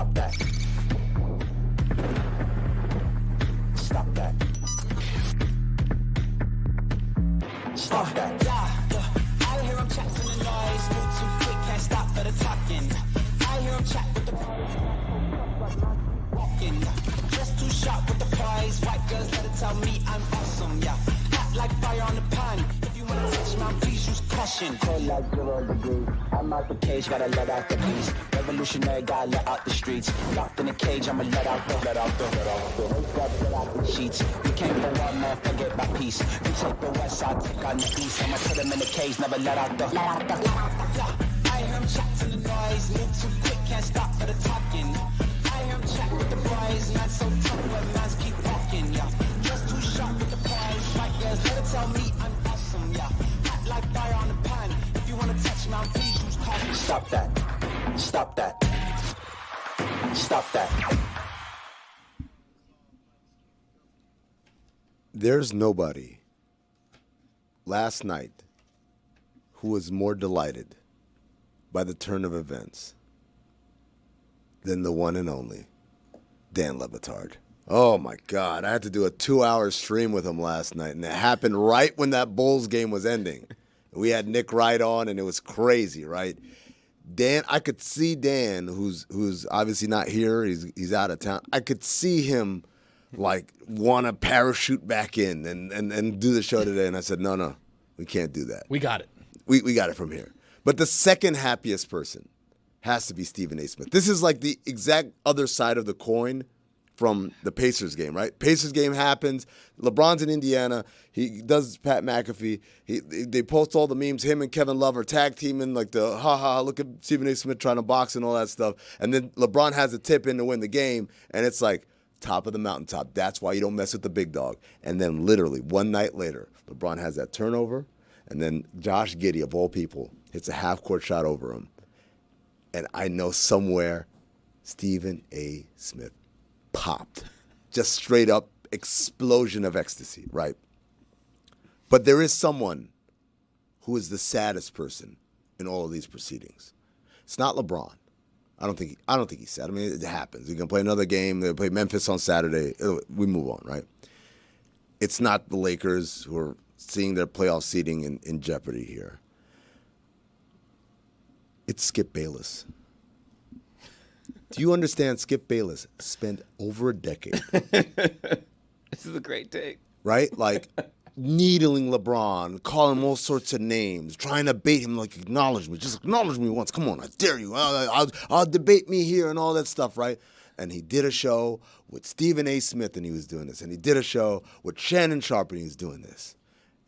Stop that. Stop that. Stop that. I hear him chat to the noise, move too quick, can't stop for the talking. I hear him chat with the walking. Just too sharp with the prize, white girls let it tell me I'm awesome, yeah. Hot like fire on the pan, if you wanna touch my please use caution. Cold like 0 degrees, I'm out the cage, gotta let out the beast. Revolutionary, gotta let out the streets. Locked in a cage, I'ma let out the sheets. We came for one man, forget my peace. You take the west, I'll take on the east. I'ma put him in the cage, never let out the. I hear him chat to the noise, move too quick, can't stop for the talking. I hear him chat with the boys, man so tough, but man's keep walking, yeah. Just too sharp with the prize, white girls let it tell me I'm awesome, yeah. Hot like fire on the pan, if you wanna touch me, please use caution. Stop that. Stop that. Stop that. There's nobody last night who was more delighted by the turn of events than the one and only Dan Le Batard. Oh, my God. I had to do a 2-hour stream with him last night, and it happened right when that Bulls game was ending. We had Nick Wright on, and it was crazy, right? Dan, I could see Dan, who's obviously not here. He's out of town. I could see him, like, want to parachute back in and do the show today. And I said, no, we can't do that. We got it. We got it from here. But the second happiest person has to be Stephen A. Smith. This is like the exact other side of the coin from the Pacers game, right? Pacers game happens. LeBron's in Indiana. He does Pat McAfee. They post all the memes. Him and Kevin Love are tag teaming, like the look at Stephen A. Smith trying to box and all that stuff. And then LeBron has a tip in to win the game, and it's like top of the mountaintop. That's why you don't mess with the big dog. And then literally one night later, LeBron has that turnover, and then Josh Giddy, of all people, hits a half-court shot over him. And I know somewhere Stephen A. Smith popped. Just straight up explosion of ecstasy, right? But there is someone who is the saddest person in all of these proceedings. It's not LeBron. I don't think he's sad. I mean, it happens. He can play another game. They play Memphis on Saturday. We move on, right? It's not the Lakers who are seeing their playoff seeding in jeopardy here. It's Skip Bayless. Do you understand Skip Bayless spent over a decade? This is a great take. Right? Like, needling LeBron, calling him all sorts of names, trying to bait him, like, acknowledge me. Just acknowledge me once. Come on, I dare you. I'll debate me here and all that stuff, right? And he did a show with Stephen A. Smith, and he was doing this. And he did a show with Shannon Sharpe, and he was doing this.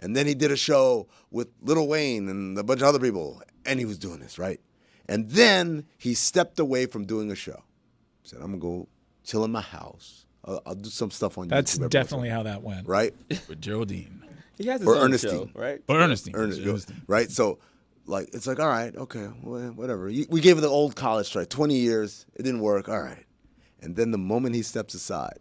And then he did a show with Lil Wayne and a bunch of other people, and he was doing this, right? And then he stepped away from doing a show. He said, I'm going to go chill in my house. I'll do some stuff on YouTube. That's definitely how that went. Right? With Geraldine. He has his Or own Ernestine. show, right? Or Ernestine. Right? So, like, it's like, all right, okay, whatever. We gave it the old college try. 20 years. It didn't work. All right. And then the moment he steps aside,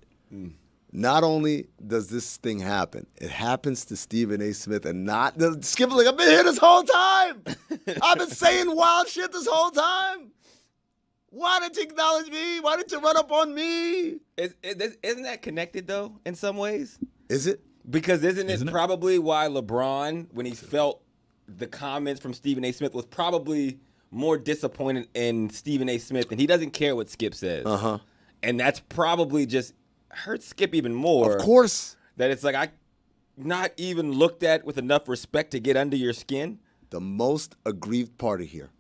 not only does this thing happen, it happens to Stephen A. Smith and not Skip. Like, I've been here this whole time. I've been saying wild shit this whole time. Why didn't you acknowledge me? Why didn't you run up on me? Isn't that connected though? In some ways, is it? Because isn't it probably why LeBron, when he felt the comments from Stephen A. Smith, was probably more disappointed in Stephen A. Smith, and he doesn't care what Skip says. And that's probably just hurt Skip even more. Of course. That it's like, I not even looked at with enough respect to get under your skin. The most aggrieved party here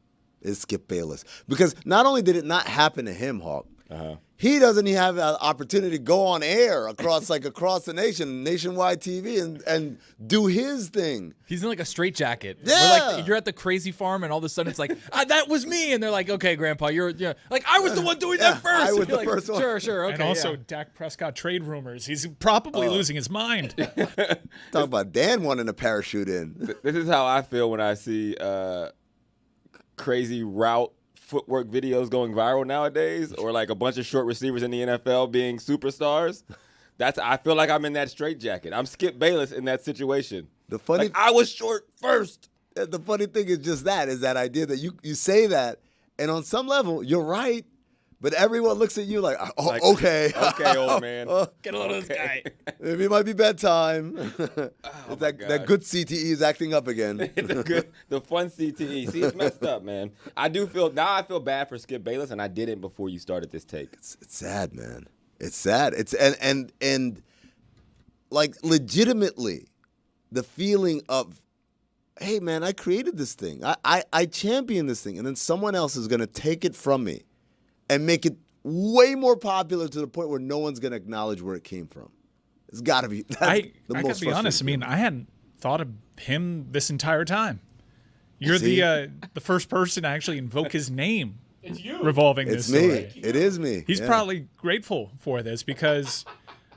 is Skip Bayless. Because not only did it not happen to him, Hawk, he doesn't even have an opportunity to go on air across the nation, nationwide TV, and do his thing. He's in like a straitjacket. Yeah. Like, you're at the crazy farm, and all of a sudden it's like, that was me. And they're like, okay, Grandpa, like, I was the one doing that first. I was the like, first one. Sure, okay. And also, Dak Prescott trade rumors. He's probably losing his mind. Talk about Dan wanting to parachute in. This is how I feel when I see crazy route footwork videos going viral nowadays, or like a bunch of short receivers in the NFL being superstars. I feel like I'm in that straitjacket. I'm Skip Bayless in that situation. I was short first. The funny thing is just that idea that you say that, and on some level, you're right, But everyone looks at you like, oh, Like, okay. Okay, old man. Get a load of this guy. Maybe it might be bedtime. that God. good CTE is acting up again. The fun CTE. See, it's messed up, man. I feel bad for Skip Bayless, and I didn't before you started this take. It's sad, man. It's sad. It's and like legitimately, the feeling of, hey, man, I created this thing. I championed this thing, and then someone else is going to take it from me and make it way more popular to the point where no one's going to acknowledge where it came from. It's got to be. I got to be honest. I mean, I hadn't thought of him this entire time. You're the first person to actually invoke his name. It's you. Revolving It's this me. story. It is me. He's probably grateful for this because,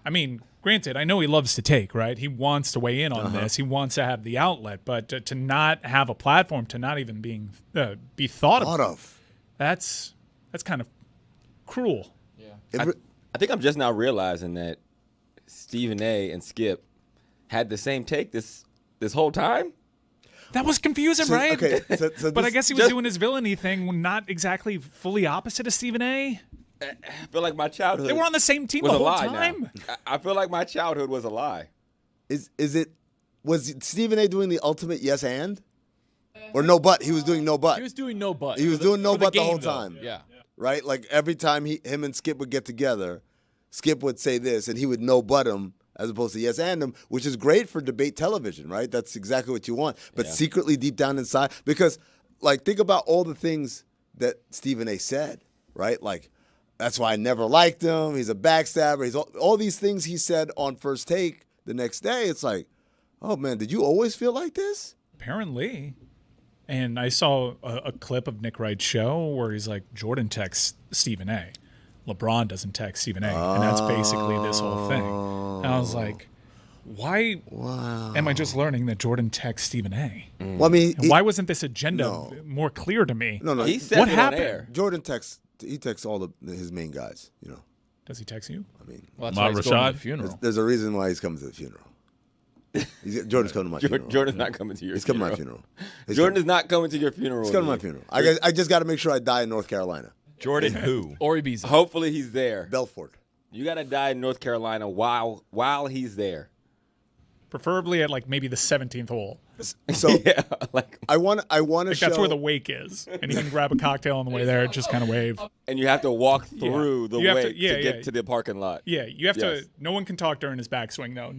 I mean, granted, I know he loves to take, right? He wants to weigh in on this. He wants to have the outlet, but to not have a platform, to not even be thought of, that's kind of cruel. I think I'm just now realizing that Stephen A. and Skip had the same take this whole time. That was confusing, right? Okay, so but I guess he was doing his villainy thing, not exactly fully opposite of Stephen A. I feel like my childhood They were on the same team was the a whole lie time. now. I feel like my childhood was a lie. Was Stephen A. doing the ultimate yes and? Or no but? He was doing no but. He was doing no but. He was doing no for the but the whole game, though. time. Yeah. Right? Like every time him and Skip would get together, Skip would say this and he would no but him as opposed to yes and him, which is great for debate television, right? That's exactly what you want. But secretly deep down inside, because like think about all the things that Stephen A. said, right? Like that's why I never liked him. He's a backstabber. He's all these things he said on First Take the next day. It's like, oh man, did you always feel like this? Apparently. And I saw a clip of Nick Wright's show where he's like, Jordan texts Stephen A. LeBron doesn't text Stephen A. And that's basically this whole thing. And I was like, why am I just learning that Jordan texts Stephen A? Well, I mean, And why wasn't this agenda more clear to me? No. He said What it on happened? air. Jordan texts all his main guys, you know. Does he text you? I mean, Well, that's why he's going to the funeral. there's a reason why he's coming to the funeral. Jordan's coming to my funeral. Jordan's not coming to your He's coming funeral. to my funeral. Jordan is not coming to your funeral. He's coming to my funeral. I just got to make sure I die in North Carolina. Jordan who? Or Ibiza. Hopefully he's there. Belfort. You got to die in North Carolina while he's there. Preferably at like maybe the 17th hole. So Yeah, like, I want to Like show that's where the wake is. And you can grab a cocktail on the way there, just kind of wave. and you have to walk through the You have to- wake to get to the parking lot. Yeah, you have Yes. to. No one can talk during his backswing, though.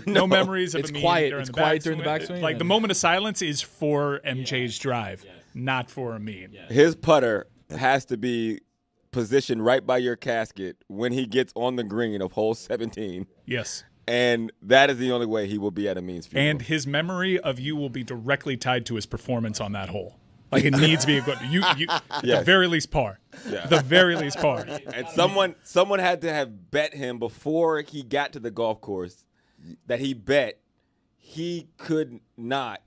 No memories of It's a meeting quiet. during It's the quiet backswing. during the backswing, Like and- the moment of silence is for MJ's drive, not for a meet. His putter has to be positioned right by your casket when he gets on the green of hole 17. Yes, And that is the only way he will be at Amin's funeral. and his memory of you will be directly tied to his performance on that hole. Like it needs to be a good. You at the very least par. The very least par. And someone had to have bet him before he got to the golf course that he bet he could not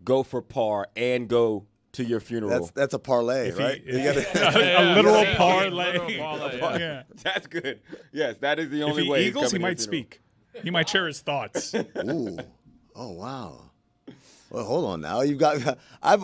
go for par and go to your funeral. that's a parlay, right? A literal parlay. Yeah. That's good. Yes, that is the If only he way. eagles, he he's coming might to your funeral. speak. He might share his thoughts. Ooh. Oh wow. Well, hold on now. You've got.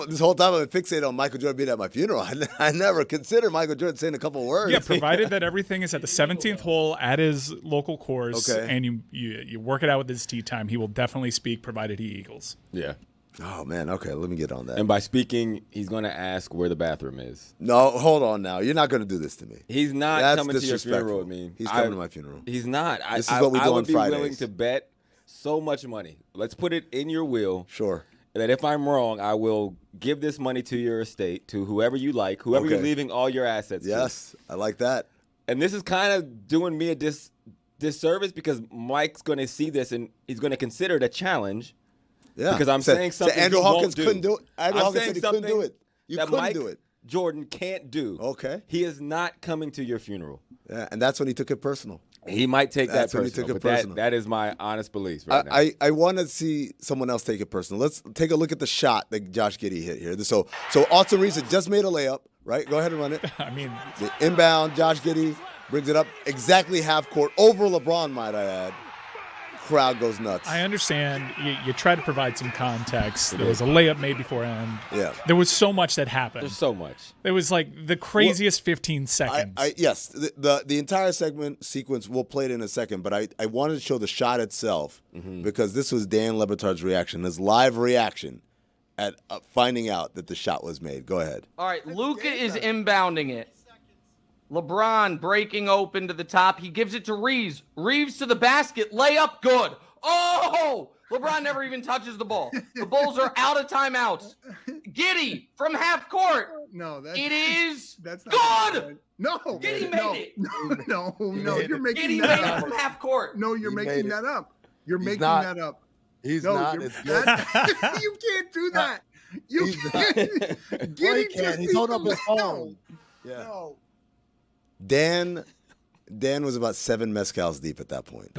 This whole time I've been fixated on Michael Jordan being at my funeral. I never considered Michael Jordan saying a couple words. Yeah, provided that everything is at the 17th hole at his local course, Okay. and you work it out with his tee time, he will definitely speak, provided he eagles. Yeah. Oh man. Okay. Let me get on that. And by speaking, he's going to ask where the bathroom is. No, hold on now. You're not going to do this to me. He's not That's coming to your disrespectful. funeral. I mean, He's coming to my funeral. He's not. This is what we do I would on be Fridays. willing to bet so much money. Let's put it in your will. Sure. That if I'm wrong, I will give this money to your estate, to whoever you like, whoever you're Okay. leaving all your assets to. Yes, I like that. And this is kind of doing me a disservice because Mike's going to see this and he's going to consider it a challenge. Yeah. Because I'm saying something Andrew he won't Hawkins do. couldn't do it. Andrew I'm Hawkins saying said he couldn't do something it. You that couldn't Mike do it. Jordan can't do. Okay. He is not coming to your funeral. Yeah, and that's when he took it personal. He might take That's that when he personal, took it but personal. that is my honest belief right now. I want to see someone else take it personal. Let's take a look at the shot that Josh Giddy hit here. So Austin Reese just made a layup, right? Go ahead and run it. I mean, The inbound, Josh Giddy brings it up exactly half court over LeBron, might I add. crowd goes nuts. I understand you try to provide some context. There was a layup made before end. Yeah. There was so much that happened. There's so much. It was like the craziest 15 seconds. Yes, the entire sequence, we'll play it in a second, but I wanted to show the shot itself because this was Dan Le Batard's reaction, his live reaction at finding out that the shot was made. Go ahead. All right, Luka is inbounding it. LeBron breaking open to the top. He gives it to Reeves. Reeves to the basket. Layup, good. Oh! LeBron never even touches the ball. The Bulls are out of timeouts. Giddy from half court. No, that's not good. No, Giddy made it. No, you're making Giddy that made it up. from half court. No, you're making that up. You're making not. that up. He's No, not. you're- It's good. you can't do that. You He's not. can't. Giddy just He's holding up his needs to- phone. Yeah. No. Dan was about 7 mezcals deep at that point.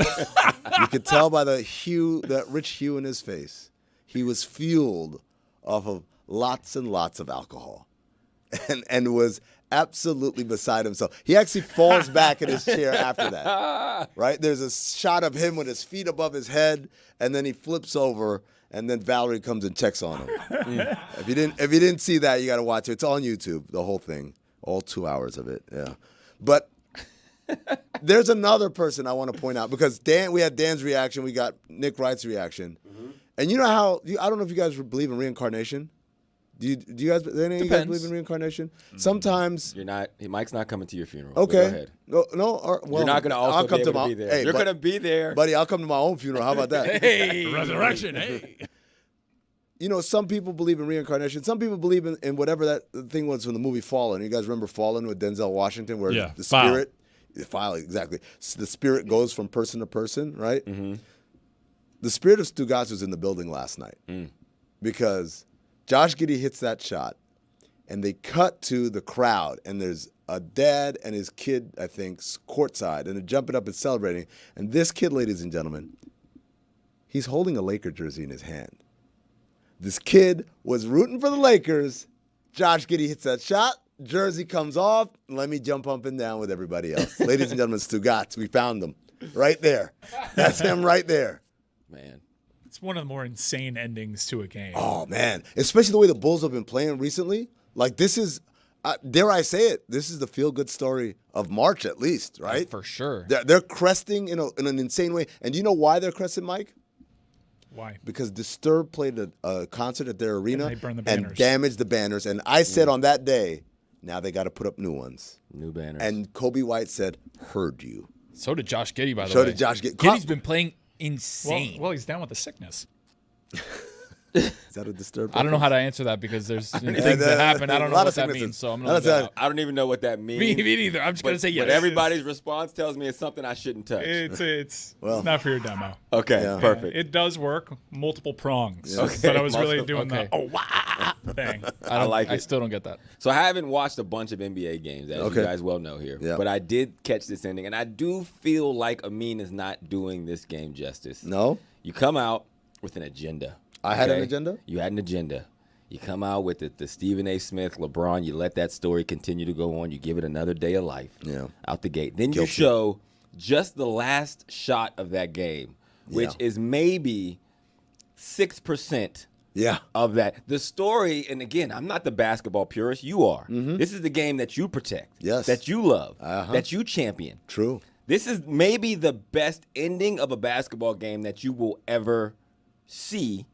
You could tell by the rich hue in his face. He was fueled off of lots and lots of alcohol, and was absolutely beside himself. He actually falls back in his chair after that. Right? There's a shot of him with his feet above his head, and then he flips over, and then Valerie comes and checks on him. If you didn't see that, you got to watch it. It's on YouTube, the whole thing, all 2 hours of it. Yeah, but. There's another person I want to point out because we had Dan's reaction, we got Nick Wright's reaction, and you know how I don't know if you guys believe in reincarnation. Do you guys? Any of you guys believe in reincarnation? Sometimes You're not. Mike's not coming to your funeral. Okay. But go ahead. Well, You're not going to also I'll come be able to my, be there. Hey, You're going to be there. buddy. I'll come to my own funeral. How about that? Hey, resurrection. Hey. You know, some people believe in reincarnation. Some people believe in whatever that thing was from the movie Fallen. You guys remember Fallen with Denzel Washington, where the spirit. File, exactly. The spirit goes from person to person, right? Mm-hmm. The spirit of Stugotz was in the building last night because Josh Giddy hits that shot, and they cut to the crowd, and there's a dad and his kid, I think, courtside, and they're jumping up and celebrating. And this kid, ladies and gentlemen, he's holding a Laker jersey in his hand. This kid was rooting for the Lakers. Josh Giddy hits that shot. Jersey comes off, and let me jump up and down with everybody else. Ladies and gentlemen, Stugotz, we found him right there. That's him right there. Man. It's one of the more insane endings to a game. Oh, man. Especially the way the Bulls have been playing recently. Like, this is, dare I say it, this is the feel-good story of March at least, right? For sure. They're cresting in an insane way. And do you know why they're cresting, Mike? Why? Because Disturbed played a concert at their arena And they burned the banners. and damaged the banners. And I said on that day, now they got to put up new ones. New banners. And Kobe White said, heard you. So did Josh Giddy, by the way. So did Josh Giddy. Giddy's been playing insane. Well, he's down with the sickness. Is that a Disturbed? I don't know how to answer that because there's things that happen. I don't know a lot what of that sicknesses. means, so I'm going to leave that out. I don't even know what that means. Me neither. I'm just going to say yes. But everybody's response tells me it's something I shouldn't touch. It's Well. not for your demo. Okay, Yeah. perfect. It does work, multiple prongs. Okay. But I was really doing Okay. the wah thing. I like I it. still don't get that. So I haven't watched a bunch of NBA games, as Okay. you guys well know here. Yeah. But I did catch this ending, and I do feel like Amin is not doing this game justice. No? You come out with an agenda. I had an agenda? You had an agenda. You come out with the Stephen A. Smith, LeBron. You let that story continue to go on. You give it another day of life. Yeah. Out the gate. Then Guilty. you show just the last shot of that game, which Yeah. is maybe 6% Yeah. of that. The story, and again, I'm not the basketball purist. You are. This is the game that you protect. Yes. That you love. Uh-huh. That you champion. True. This is maybe the best ending of a basketball game that you will ever see,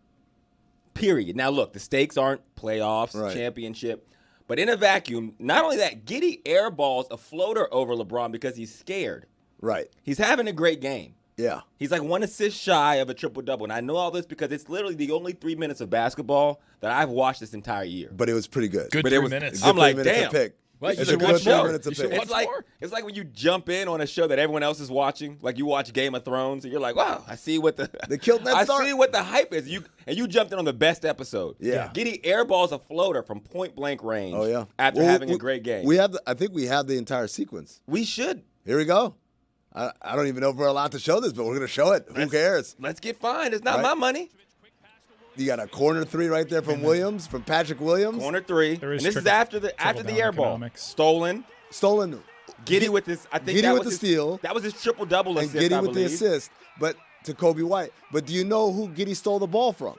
period. Now, look, the stakes aren't playoffs, Right. championship, but in a vacuum, not only that, Giddy airballs a floater over LeBron because he's scared. Right. He's having a great game. Yeah. He's like 1 assist shy of a triple-double. And I know all this because it's literally the only 3 minutes of basketball that I've watched this entire year. But it was pretty good. Good But 3 it was- minutes. Good I'm like, 3 minutes damn. to pick. Well, you It's should a good watch 3 more. minutes to You should pick. watch It's like when you jump in on a show that everyone else is watching, like you watch Game of Thrones, and you're like, "Wow, I see what the They killed Ned I Stark. see what the hype is." You jumped in on the best episode. Yeah. Giddy airballs a floater from point blank range. Oh, yeah. After Well, having a great game, I think we have the entire sequence. we should. Here we go. I don't even know if we're allowed to show this, but we're going to show it. Who cares? Let's get fined. It's not Right. my money. You got a corner 3 right there from Williams, from Patrick Williams. Corner 3. There is And this is trickle- after the trickle-down airball. economics. Stolen. Stolen. Giddy with this. I think Giddy that with was the his steal. That was his triple double And assist. Giddy I with the believe. assist. But to Kobe White. But do you know who Giddy stole the ball from?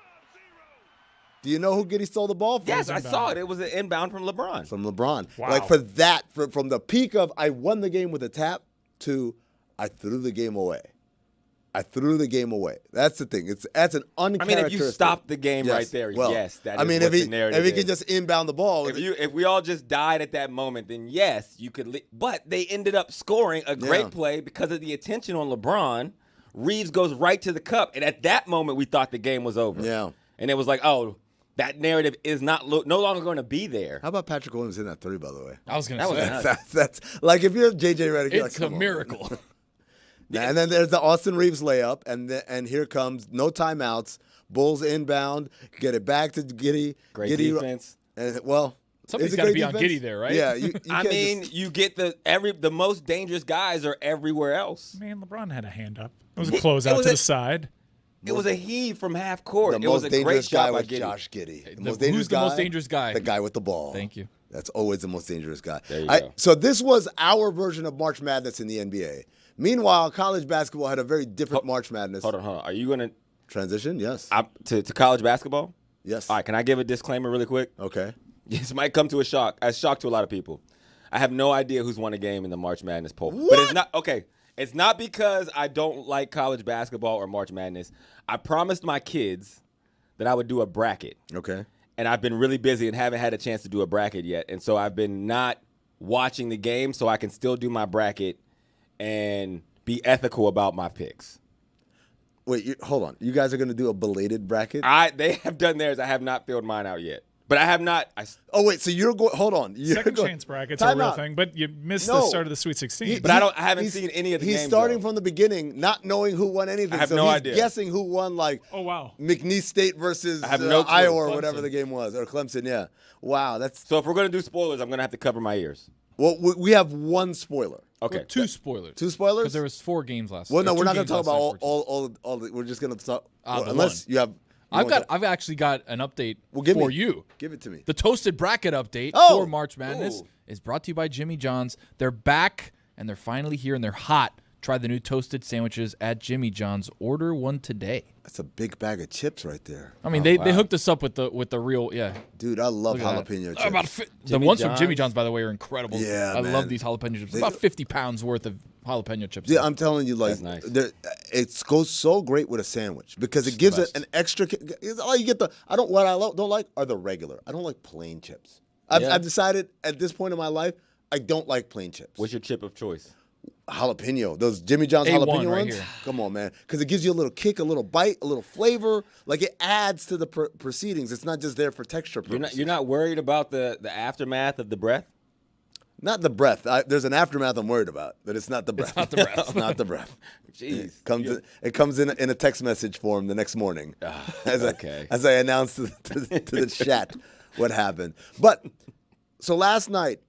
Do you know who Giddy stole the ball from? Yes, I saw it. It was an inbound from LeBron. From LeBron. Wow. Like from the peak of I won the game with a tap to I threw the game away. I threw the game away. That's the thing. That's an uncharacteristic. If you stop the game right there, yes, that is what the narrative if he is. can just inbound the ball. If we all just died at that moment, then yes, you could. But they ended up scoring a great play because of the attention on LeBron. Reeves goes right to the cup, and at that moment, we thought the game was over. Yeah, and it was like, oh, that narrative is no longer going to be there. How about Patrick Williams hitting that 3, by the way? I was going to say that's like if you're JJ Redick, you're it's like, a miracle. And then there's the Austin Reeves layup, and here comes no timeouts. Bulls inbound, get it back to Giddy. Great Giddy, defense. And Somebody's got to be on Giddy there, right? Yeah, you get the most dangerous guys are everywhere else. Man, LeBron had a hand up. It was a closeout to the side. It was a heave from half court. The It was most a great dangerous guy shot by was Giddy. Josh Giddy. Who's the most dangerous guy? The guy with the ball. Thank you. That's always the most dangerous guy. There you go. So this was our version of March Madness in the NBA. Meanwhile, college basketball had a very different March Madness. Hold on. Are you going to transition? Yes. to college basketball? Yes. All right. Can I give a disclaimer really quick? Okay. This might come to a shock to a lot of people. I have no idea who's won a game in the March Madness poll. What? But it's not okay. It's not because I don't like college basketball or March Madness. I promised my kids that I would do a bracket. Okay. And I've been really busy and haven't had a chance to do a bracket yet. And so I've been not watching the game so I can still do my bracket and be ethical about my picks. Wait, hold on. You guys are going to do a belated bracket? They have done theirs. I have not filled mine out yet. But I have not. Oh, wait. So you're going – hold on. Second chance brackets are a real thing, but you missed the start of the Sweet 16. But I haven't seen any of the games. He's starting from the beginning, not knowing who won anything. I have so no he's idea. Guessing who won, like McNeese State versus Iowa or whatever the game was, or Clemson. Yeah. Wow. So if we're going to do spoilers, I'm going to have to cover my ears. Well, we have one spoiler. Okay. Well, two spoilers. Two spoilers? Because there was 4 games last. Well, no, we're not going to talk about all the, we're just going to talk unless you have. I've actually got an update for you. Give it to me. The Toasted Bracket update Oh! for March Madness is brought to you by Jimmy John's. They're back, and they're finally here, and they're hot. Try the new toasted sandwiches at Jimmy John's. Order one today. That's a big bag of chips right there. I mean, they hooked us up with the real, Dude, I love Look at jalapeno that. chips. The ones from Jimmy John's, by the way, are incredible. Yeah, I man. love these jalapeno chips. About 50 pounds worth of jalapeno chips. Yeah, I'm telling you, like, That's it goes so great with a sandwich because it gives it an extra. You get the. What I don't like are the regular. I don't like plain chips. I've decided at this point in my life I don't like plain chips. What's your chip of choice? Jalapeno. Those Jimmy John's A1 jalapeno right ones. here. Come on, man, because it gives you a little kick, a little bite, a little flavor. Like it adds to the proceedings. It's not just there for texture purposes. You're not worried about the aftermath of the breath? Not the breath. There's an aftermath I'm worried about, but it's not the breath. It's not the breath. It's not the breath. Jeez. It comes in a text message form the next morning. As I announce to the chat what happened. But so last night,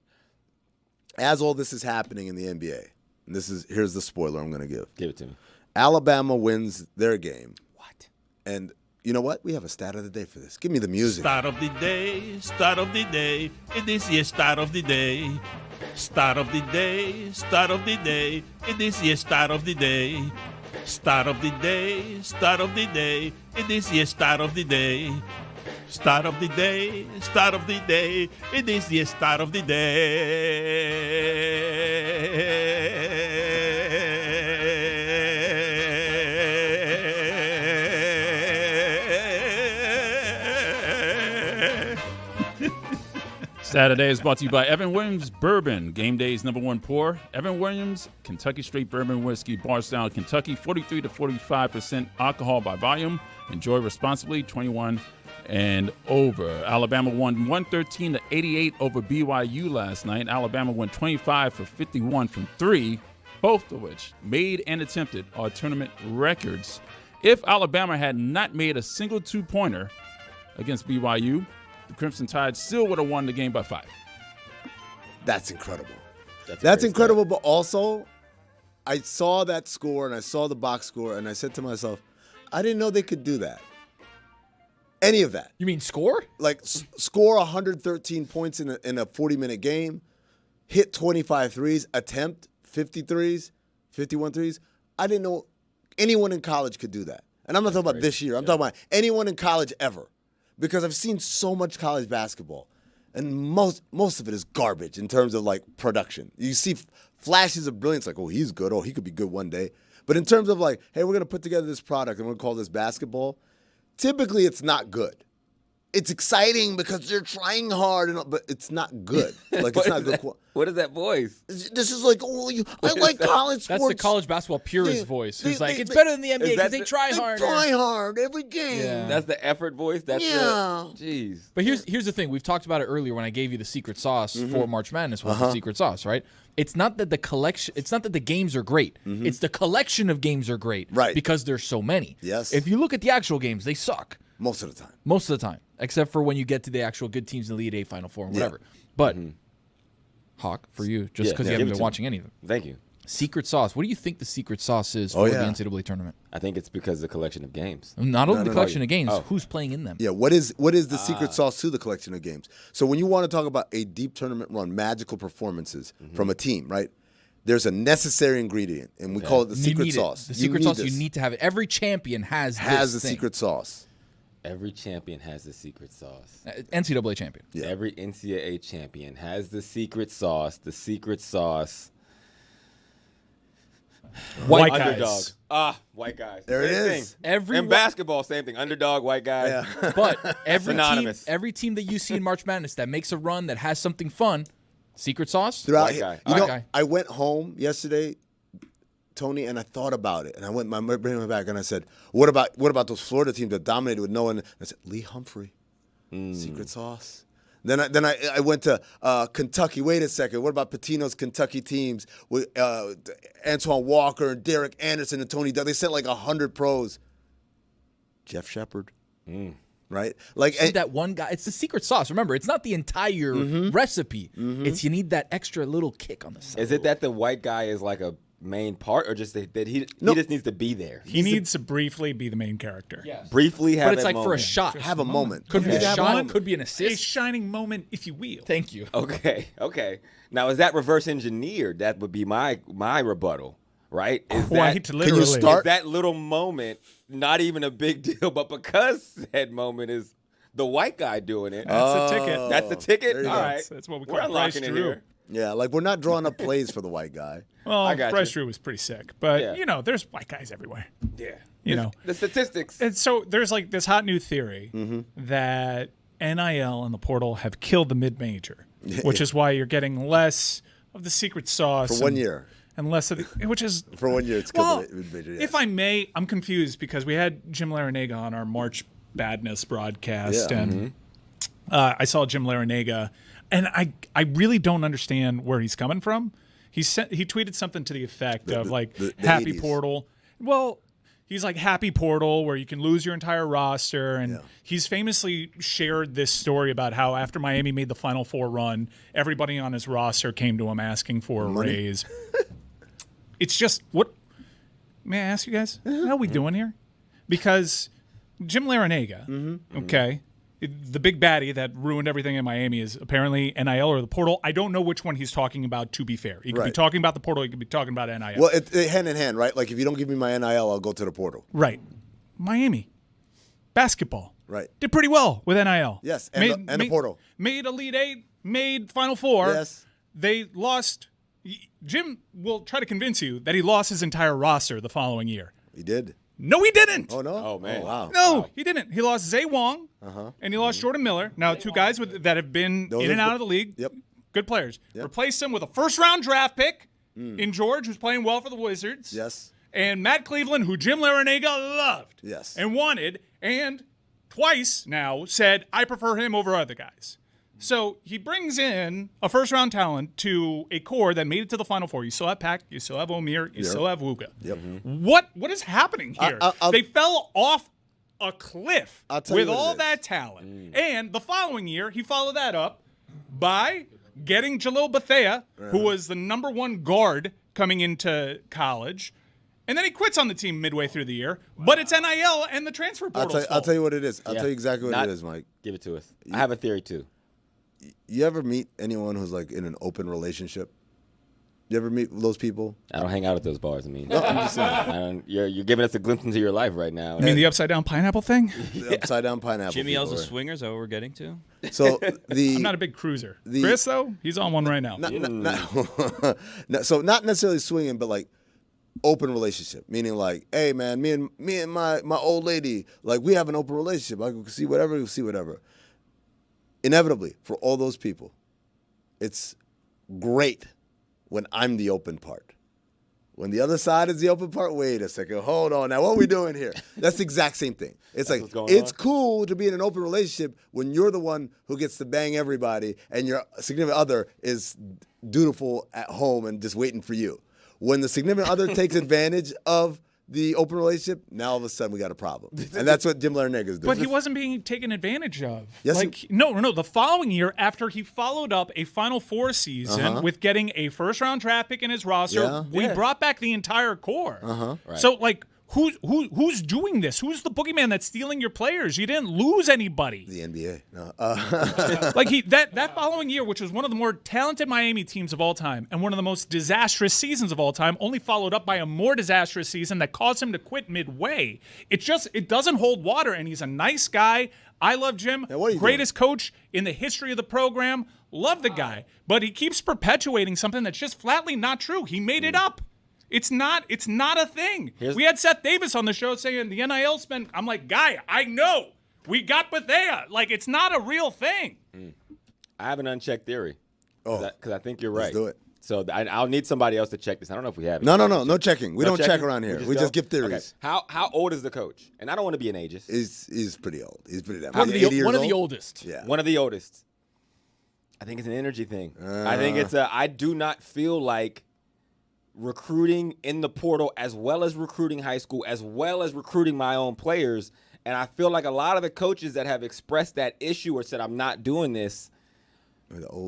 as all this is happening in the NBA, and here's the spoiler I'm going to give. Give it to me. Alabama wins their game. What? And you know what? We have a stat of the day for this. Give me the music. Start of the day, start of the day. It is your start of the day. Start of the day, start of the day. It is your start of the day. Start of the day, start of the day. It is your start of the day. Start of the day, start of the day. It is the start of the day. Saturday is brought to you by Evan Williams Bourbon, game day's #1 pour. Evan Williams, Kentucky Straight Bourbon Whiskey, Bardstown, Kentucky, 43 to 45% alcohol by volume. Enjoy responsibly, 21 and over. Alabama won 113 to 88 over BYU last night. Alabama won 25 for 51 from 3, both of which made and attempted are tournament records. If Alabama had not made a single two-pointer against BYU, the Crimson Tide still would have won the game by 5. That's incredible. That's incredible, but also I saw that score and I saw the box score and I said to myself, I didn't know they could do that. Any of that. You mean score? Like score 113 points in a 40-minute game, hit 25 threes, attempt 50 threes, 51 threes. I didn't know anyone in college could do that. And I'm not talking about this year. I'm talking about anyone in college ever. Because I've seen so much college basketball. And most of it is garbage in terms of, like, production. You see flashes of brilliance, like, oh, he's good. Oh, he could be good one day. But in terms of, like, hey, we're going to put together this product and we're going to call this basketball, typically it's not good. It's exciting because they're trying hard, but it's not good. Like, it's not good. What is that voice? This is like, I like college sports. That's the college basketball purist voice. It's like, it's better than the NBA because they try harder. They try hard every game. Yeah. That's the effort voice? That's jeez. But here's the thing. We've talked about it earlier when I gave you the secret sauce for March Madness was the secret sauce, right? It's not that the games are great. It's the collection of games are great. Right. Because there's so many. Yes. If you look at the actual games, they suck. Most of the time. Most of the time. Except for when you get to the actual good teams in the Elite Eight, Final Four, and whatever. But, Hawk, for you, just because you haven't been watching any of them. Thank you. Secret sauce. What do you think the secret sauce is for the NCAA tournament? I think it's because of the collection of games. Not only the collection of games, who's playing in them? Yeah, what is the secret sauce to the collection of games? So when you want to talk about a deep tournament run, magical performances from a team, right? There's a necessary ingredient, and we call it the secret sauce. The secret sauce, you need to have it. Every champion has the thing. secret sauce. Every champion has the secret sauce. NCAA champion. Yeah. Every NCAA champion has the secret sauce. The secret sauce. White Underdog. guys. White guys. There it Same is. thing. In basketball, same thing. Underdog, white guy. Yeah. But every Synonymous. team that you see in March Madness that makes a run that has something fun, secret sauce. Throughout, White guy. you know, guy. I went home yesterday, Tony, and I thought about it, and I went my brain went back, and I said, "What about those Florida teams that dominated with no one?" I said, "Lee Humphrey, secret sauce." Then I went to Kentucky. Wait a second. What about Pitino's Kentucky teams with Antoine Walker and Derek Anderson and Tony Dunn? They sent like 100 pros. Jeff Shepard. Right? Like That one guy. It's the secret sauce. Remember, it's not the entire recipe. It's you need that extra little kick on the side. Is it that the white guy is like a main part, or just that he just needs to be there? He needs to briefly be the main character. Yes. Briefly have But it's that like for a moment. shot. have a moment. Could be a Yeah. shot. Could be an A assist. shining moment, if you will. Thank you. Okay. Now, is that reverse engineered? That would be my rebuttal, right? Quite literally. Can you start? Is that little moment not even a big deal, but because that moment is the white guy doing it, That's the ticket. that's the ticket? There you All go. right. That's what we We're call Bryce unlocking in Drew. here. Yeah, like we're not drawing up plays for the white guy. Well, I got Bryce you. Drew was pretty sick, but Yeah. there's white guys everywhere. Yeah. You know. The statistics. And so there's like this hot new theory that NIL and the portal have killed the mid-major, which is why you're getting less of the secret sauce For 1 year. and less of the, which is For 1 year, it's well, killed the mid-major, yes. if I may, I'm confused because we had Jim Larranaga on our March Badness broadcast, Yeah. and I saw Jim Larranaga, and I really don't understand where he's coming from. He tweeted something to the effect of like the happy 80s. portal. Well, he's like happy portal where you can lose your entire roster, and he's famously shared this story about how after Miami made the Final Four run, everybody on his roster came to him asking for a raise. It's just what. May I ask you guys, how are we doing here? Because Jim Larranaga, okay, the big baddie that ruined everything in Miami is apparently NIL or the portal. I don't know which one he's talking about, to be fair. He could be Right. talking about the portal. He could be talking about NIL. Well, it hand in hand, right? Like if you don't give me my NIL, I'll go to the portal. Right. Miami. Basketball. Right. Did pretty well with NIL. Yes, and the portal. Made Elite Eight, made Final Four. Yes. They lost. Jim will try to convince you that he lost his entire roster the following year. He did. No, he didn't. Oh no. Oh, man. wow. No, he didn't. He lost Zay Wong, and he lost Jordan Miller. Now, two guys that have been Those in are and out good- of the league. Yep. Good players. Yep. Replaced him with a first-round draft pick in George, who's playing well for the Wizards. Yes. And Matt Cleveland, who Jim Larranaga loved Yes. and wanted, and twice now said, I prefer him over other guys. So he brings in a first-round talent to a core that made it to the Final Four. You still have Pac, you still have Omir, you still have Wooga. Yep. What is happening here? They fell off a cliff I'll tell you with what it all is. that talent. And the following year, he followed that up by getting Jalil Bethea, who was the number one guard coming into college. And then he quits on the team midway through the year. But it's NIL and the transfer portal. I'll tell you what it is. I'll Yeah. tell you exactly what Not- it is, Mike. Give it to us. I have a theory too. You ever meet anyone who's like in an open relationship? You ever meet those people? I don't hang out at those bars. I mean, No, I'm just saying. You're giving us a glimpse into your life right now. I mean, the upside down pineapple thing. The upside down pineapple. Jimmy people, L's a right? swinger, is that what we're getting to? So I'm not a big cruiser. Chris, though, he's on one right now. So not necessarily swinging, but like open relationship, meaning like, hey man, me and my old lady, like we have an open relationship. I can see whatever. Inevitably, for all those people, it's great when I'm the open part. When the other side is the open part, wait a second, hold on now, what are we doing here? That's the exact same thing. It's like, it's cool to be in an open relationship when you're the one who gets to bang everybody and your significant other is dutiful at home and just waiting for you. When the significant other takes advantage of the open relationship, now all of a sudden we got a problem. And that's what Jim Larranaga is doing. But he wasn't being taken advantage of. Yes, like no. The following year, after he followed up a Final Four season with getting a first-round draft pick in his roster, we brought back the entire core. Right. So, like, who's doing this? Who's the boogeyman that's stealing your players? You didn't lose anybody. The NBA. No. Like that following year, which was one of the more talented Miami teams of all time and one of the most disastrous seasons of all time, only followed up by a more disastrous season that caused him to quit midway. It doesn't hold water, and he's a nice guy. I love Jim. Greatest coach in the history of the program. Love the guy. But he keeps perpetuating something that's just flatly not true. He made it up. It's not a thing. We had Seth Davis on the show saying the NIL spend. I'm like, guy, I know. We got Bethea. Like, it's not a real thing. I have an unchecked theory. Because I think you're right. Let's do it. So I'll need somebody else to check this. I don't know if we have it. No checking. We don't check around here. We just give theories. Okay. How old is the coach? And I don't want to be an ageist. He's pretty old. He's pretty damn One of the oldest. Yeah. One of the oldest. I think it's an energy thing. I think it's I do not feel like recruiting in the portal as well as recruiting high school, as well as recruiting my own players. And I feel like a lot of the coaches that have expressed that issue or said, I'm not doing this,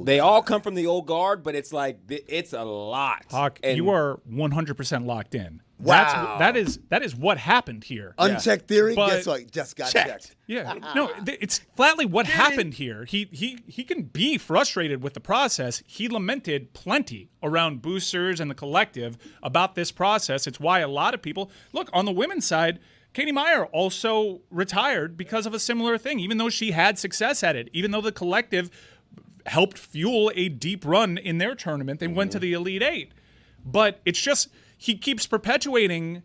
they all come from the old guard, but it's like, it's a lot. Hawk, you are 100% locked in. Wow. That is what happened here. Unchecked theory? But Guess what? Just got checked. Yeah. No, it's flatly what happened here. He can be frustrated with the process. He lamented plenty around boosters and the collective about this process. It's why a lot of people, look, on the women's side, Katie Meyer also retired because of a similar thing, even though she had success at it, even though the collective helped fuel a deep run in their tournament. They went to the Elite Eight. But it's just he keeps perpetuating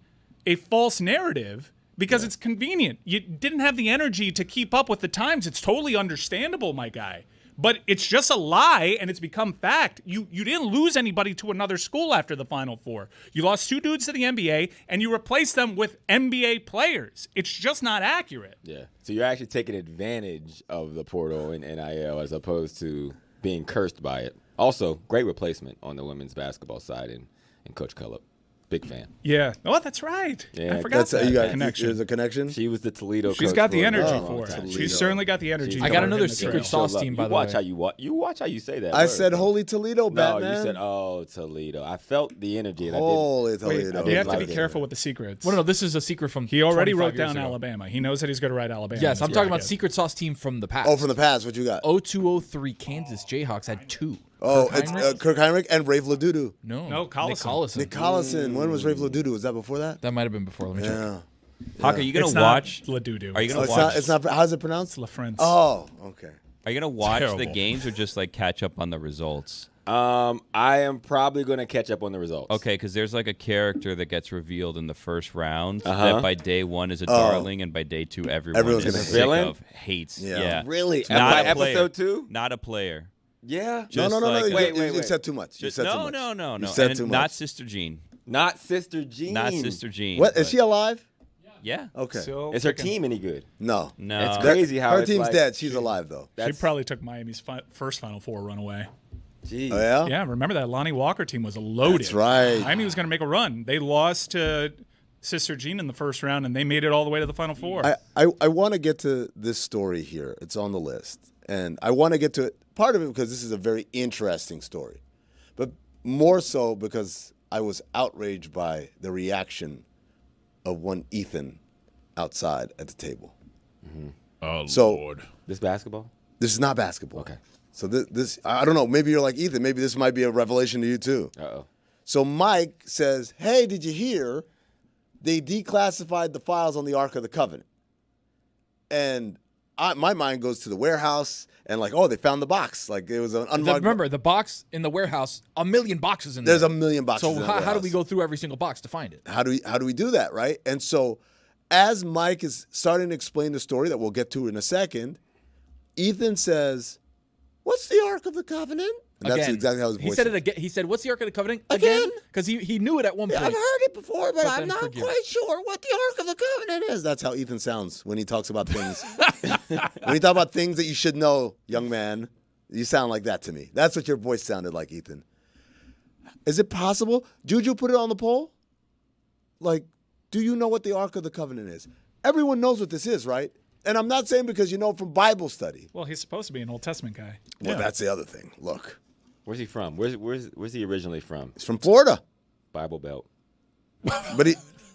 a false narrative because it's convenient. You didn't have the energy to keep up with the times. It's totally understandable, my guy. But it's just a lie, and it's become fact. You didn't lose anybody to another school after the Final Four. You lost two dudes to the NBA, and you replaced them with NBA players. It's just not accurate. Yeah. So you're actually taking advantage of the portal and NIL as opposed to being cursed by it. Also, great replacement on the women's basketball side and Coach Cullop. Big fan. Yeah. Oh, that's right. Yeah, I forgot that connection. There's a connection? She was the Toledo coach. She's got the energy for it. Toledo. She's certainly got the energy. I got another secret sauce team, by the way. You watch how you say that. I said Holy Toledo, Batman. No, you said, Toledo. I felt the energy. Holy Toledo. You have to be careful with the secrets. No, this is a secret from He already 25 wrote years down ago. Alabama. He knows that he's going to write Alabama. Yes, I'm talking about secret sauce team from the past. Oh, from the past. What you got? 0203 Kansas Jayhawks had two. Oh, it's Kirk Heinrich and Rafe LaDudu. No, Collison. Nick Collison. When was Rafe LaDudu? Was that before that? That might have been before. Let me check. Hawk, are you going It's to watch? not LaDudu. Are you going to Oh, watch? it's not. How's it pronounced? LaFrance. Oh, okay. Are you going to watch the Terrible. games or just like catch up on the results? I am probably going to catch up on the results. Okay, because there's like a character that gets revealed in the first round that by day one is a darling, and by day two Everyone's is gonna sick villain? of, hates. Yeah. Yeah. Really? It's not By a player. episode 2? Not a player. Yeah. Just No. like- You said too much. You said too much. No. You said And too Not much. Sister Jean. Not Sister Jean. Not Sister Jean. What? but- Is she alive? Yeah. Okay. Still Is her kicking. team any good? No. No. It's crazy how her it's team's like- dead. She's alive though. She probably took Miami's first Final Four run away. Jeez. Oh yeah. Yeah, remember that Lonnie Walker team was loaded. That's right. Miami was going to make a run. They lost to Sister Jean in the first round, and they made it all the way to the Final Four. I want to get to this story here. It's on the list. And I want to get to it, part of it because this is a very interesting story, but more so because I was outraged by the reaction of one Ethan outside at the table. Oh, So- Lord. This basketball? This is not basketball. Okay. So this I don't know. Maybe you're like Ethan. Maybe this might be a revelation to you too. Uh-oh. So Mike says, hey, did you hear they declassified the files on the Ark of the Covenant? And my mind goes to the warehouse and like, oh, they found the box. Like it was an unmarked. Remember, the box in the warehouse, 1 million boxes in there. There's 1 million boxes. So how do we go through every single box to find it? How do we do that, right? And so as Mike is starting to explain the story that we'll get to in a second, Ethan says, what's the Ark of the Covenant? And that's exactly how his voice He said it again. He said, what's the Ark of the Covenant? Again? Because he knew it at one point. I've heard it before, but I'm not forgive. quite sure what the Ark of the Covenant is. That's how Ethan sounds when he talks about things. When you talk about things that you should know, young man, you sound like that to me. That's what your voice sounded like, Ethan. Is it possible? Juju put it on the poll? Like, do you know what the Ark of the Covenant is? Everyone knows what this is, right? And I'm not saying because you know from Bible study. Well, he's supposed to be an Old Testament guy. Well, that's the other thing. Look. Where's he from? Where's he originally from? He's from Florida. Bible Belt.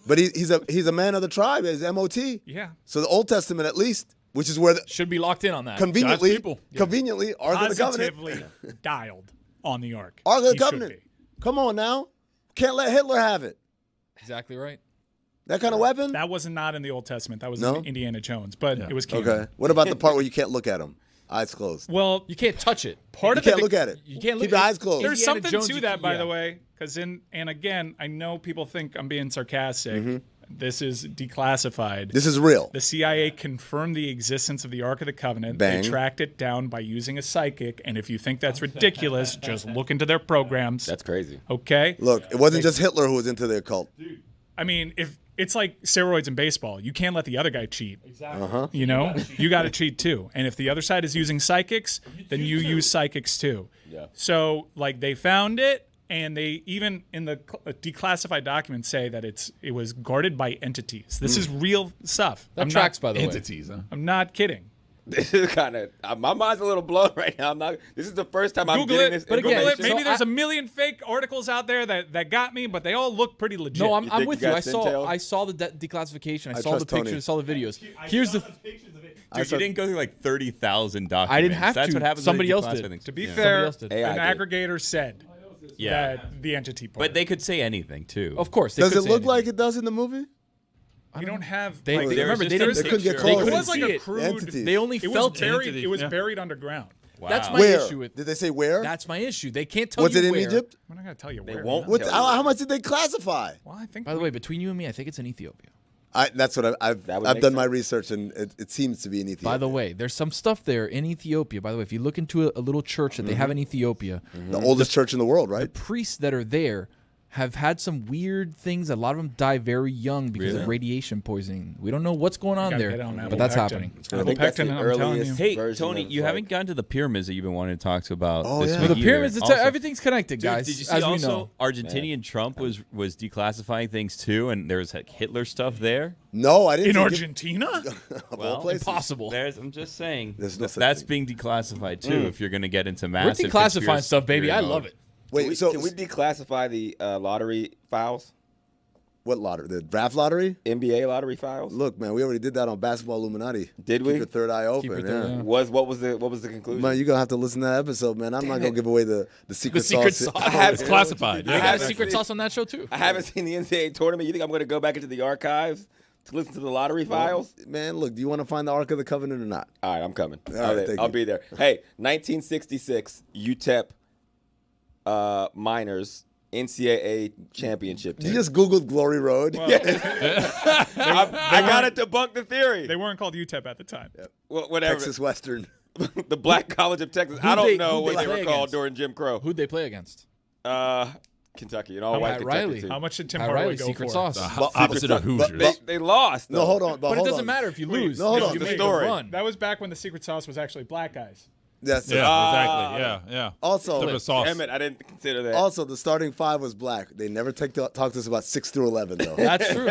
But he's a man of the tribe. He's MOT. Yeah. So the Old Testament, at least, which is where should be locked in on that. Conveniently, Yeah. Ark of the Covenant. Positively dialed on the Ark. Ark of the He should Covenant. be. Come on now. Can't let Hitler have it. Exactly right. That kind of weapon? That was not in the Old Testament. That was No? in Indiana Jones, but it was canon. Okay. What about the part where you can't look at him? Eyes closed. Well, You can't touch it. part You of can't the look at it. You can't look Keep your eyes closed. There's Indiana something Jones, to you that, can- by yeah. the way, because and again, I know people think I'm being sarcastic. This is declassified. This is real. The CIA confirmed the existence of the Ark of the Covenant. Bang. They tracked it down by using a psychic, and if you think that's ridiculous, just look into their programs. That's crazy. Okay? Look, it wasn't just Hitler who was into their cult. I mean, if it's like steroids in baseball, you can't let the other guy cheat. Exactly. You know, you got to cheat too. And if the other side is using psychics, then you use psychics too. Yeah. So, like, they found it, and they even in the declassified documents say that it was guarded by entities. This is real stuff. That tracks, by the way. Entities, huh? I'm not kidding. This is kind of my mind's a little blown right now. This is the first time I'm Google getting it. this. But again, Google it. so Maybe there's I- a million fake articles out there that got me, but they all look pretty legit. No, I'm think with you you. got intel? I saw the declassification. I I saw the trust Tony. pictures. I saw the videos. Here's the. Dude, you didn't go through like 30,000 documents. I didn't have That's to. what happens. Somebody when else you did. declassify things. To be Somebody fair, else did. AI an did. aggregator said Yeah. that the entity part. But they could say anything too. Of course. They Does could it say look anything. like it does in the movie? we don't have. They, like, they- there was remember, they just didn't. They couldn't get They close. it couldn't was like see a it. crude. Entities. They only It was felt buried. it. It was Yeah. buried underground. Wow. That's my Where? issue with. Did they say where? That's my issue. They can't tell Was you it in where. Egypt? We're not gonna tell you They where. won't. What's, tell you. how much did they classify? Well, I think. By the way, between you and me, I think it's in Ethiopia. That's what I've That would I've make done my sense. research, and it seems to be in Ethiopia. By the way, there's some stuff there in Ethiopia. By the way, if you look into a little church that they have in Ethiopia, the oldest church in the world, the right? priests that are there have had some weird things. A lot of them die very young because of radiation poisoning. We don't know what's going on Gotta there, get on but that's Apopectin. happening. I think that's the Apopectin, I'm telling earliest you. Hey, version Tony, of, you like- haven't gotten to the pyramids that you've been wanting to talk about Oh, this yeah. week The either. pyramids, Also- everything's connected, Dude, guys. did you see as we also know. Argentinian Trump was declassifying things too, and there was like Hitler stuff there? No, I didn't. In think Argentina? of all Well, places. Impossible. I'm just saying There's no such that's thing. being declassified too. If you're going to get into We're massive declassifying stuff, baby. I conspiracy love mode. it. Wait, so Can we declassify the lottery files? what lottery? The draft lottery? NBA lottery files? Look, man, we already did that on Basketball Illuminati. Did we? Keep your third eye open. your Yeah. third eye. What was the conclusion? Man, you're gonna have to listen to that episode, man. I'm not gonna give away the secret secret sauce. sauce. I have It's classified. I Yeah. got a haven't secret seen- sauce on that show too. I haven't seen the NCAA tournament. You think I'm going to go back into the archives to listen to the lottery files? Man, look, do you want to find the Ark of the Covenant or not? All right, I'm coming. right, thank I'll you. be there. Hey, 1966 UTEP Miners NCAA championship You team. just Googled Glory Road. I got to debunk the theory. They weren't called UTEP at the time. Whatever. Texas Western. The Black College of Texas. I Who'd don't they- know who'd what they they were play called against? during Jim Crow. Who'd they play against? Kentucky, an all-white Pat Kentucky Riley. team. How much did Tim Pat Hardaway Riley, go secret for? sauce. Opposite of Hoosiers. They lost. No, though. hold on. But it hold doesn't on. matter if you lose. no, hold if on. you The make story. a run. That was back when the secret sauce was actually black guys. That's Yeah, exactly. Yeah. Also, Different sauce. Damn it, I didn't consider that. also, the starting five was black. They never talk to us about 6 through 11, though. That's true.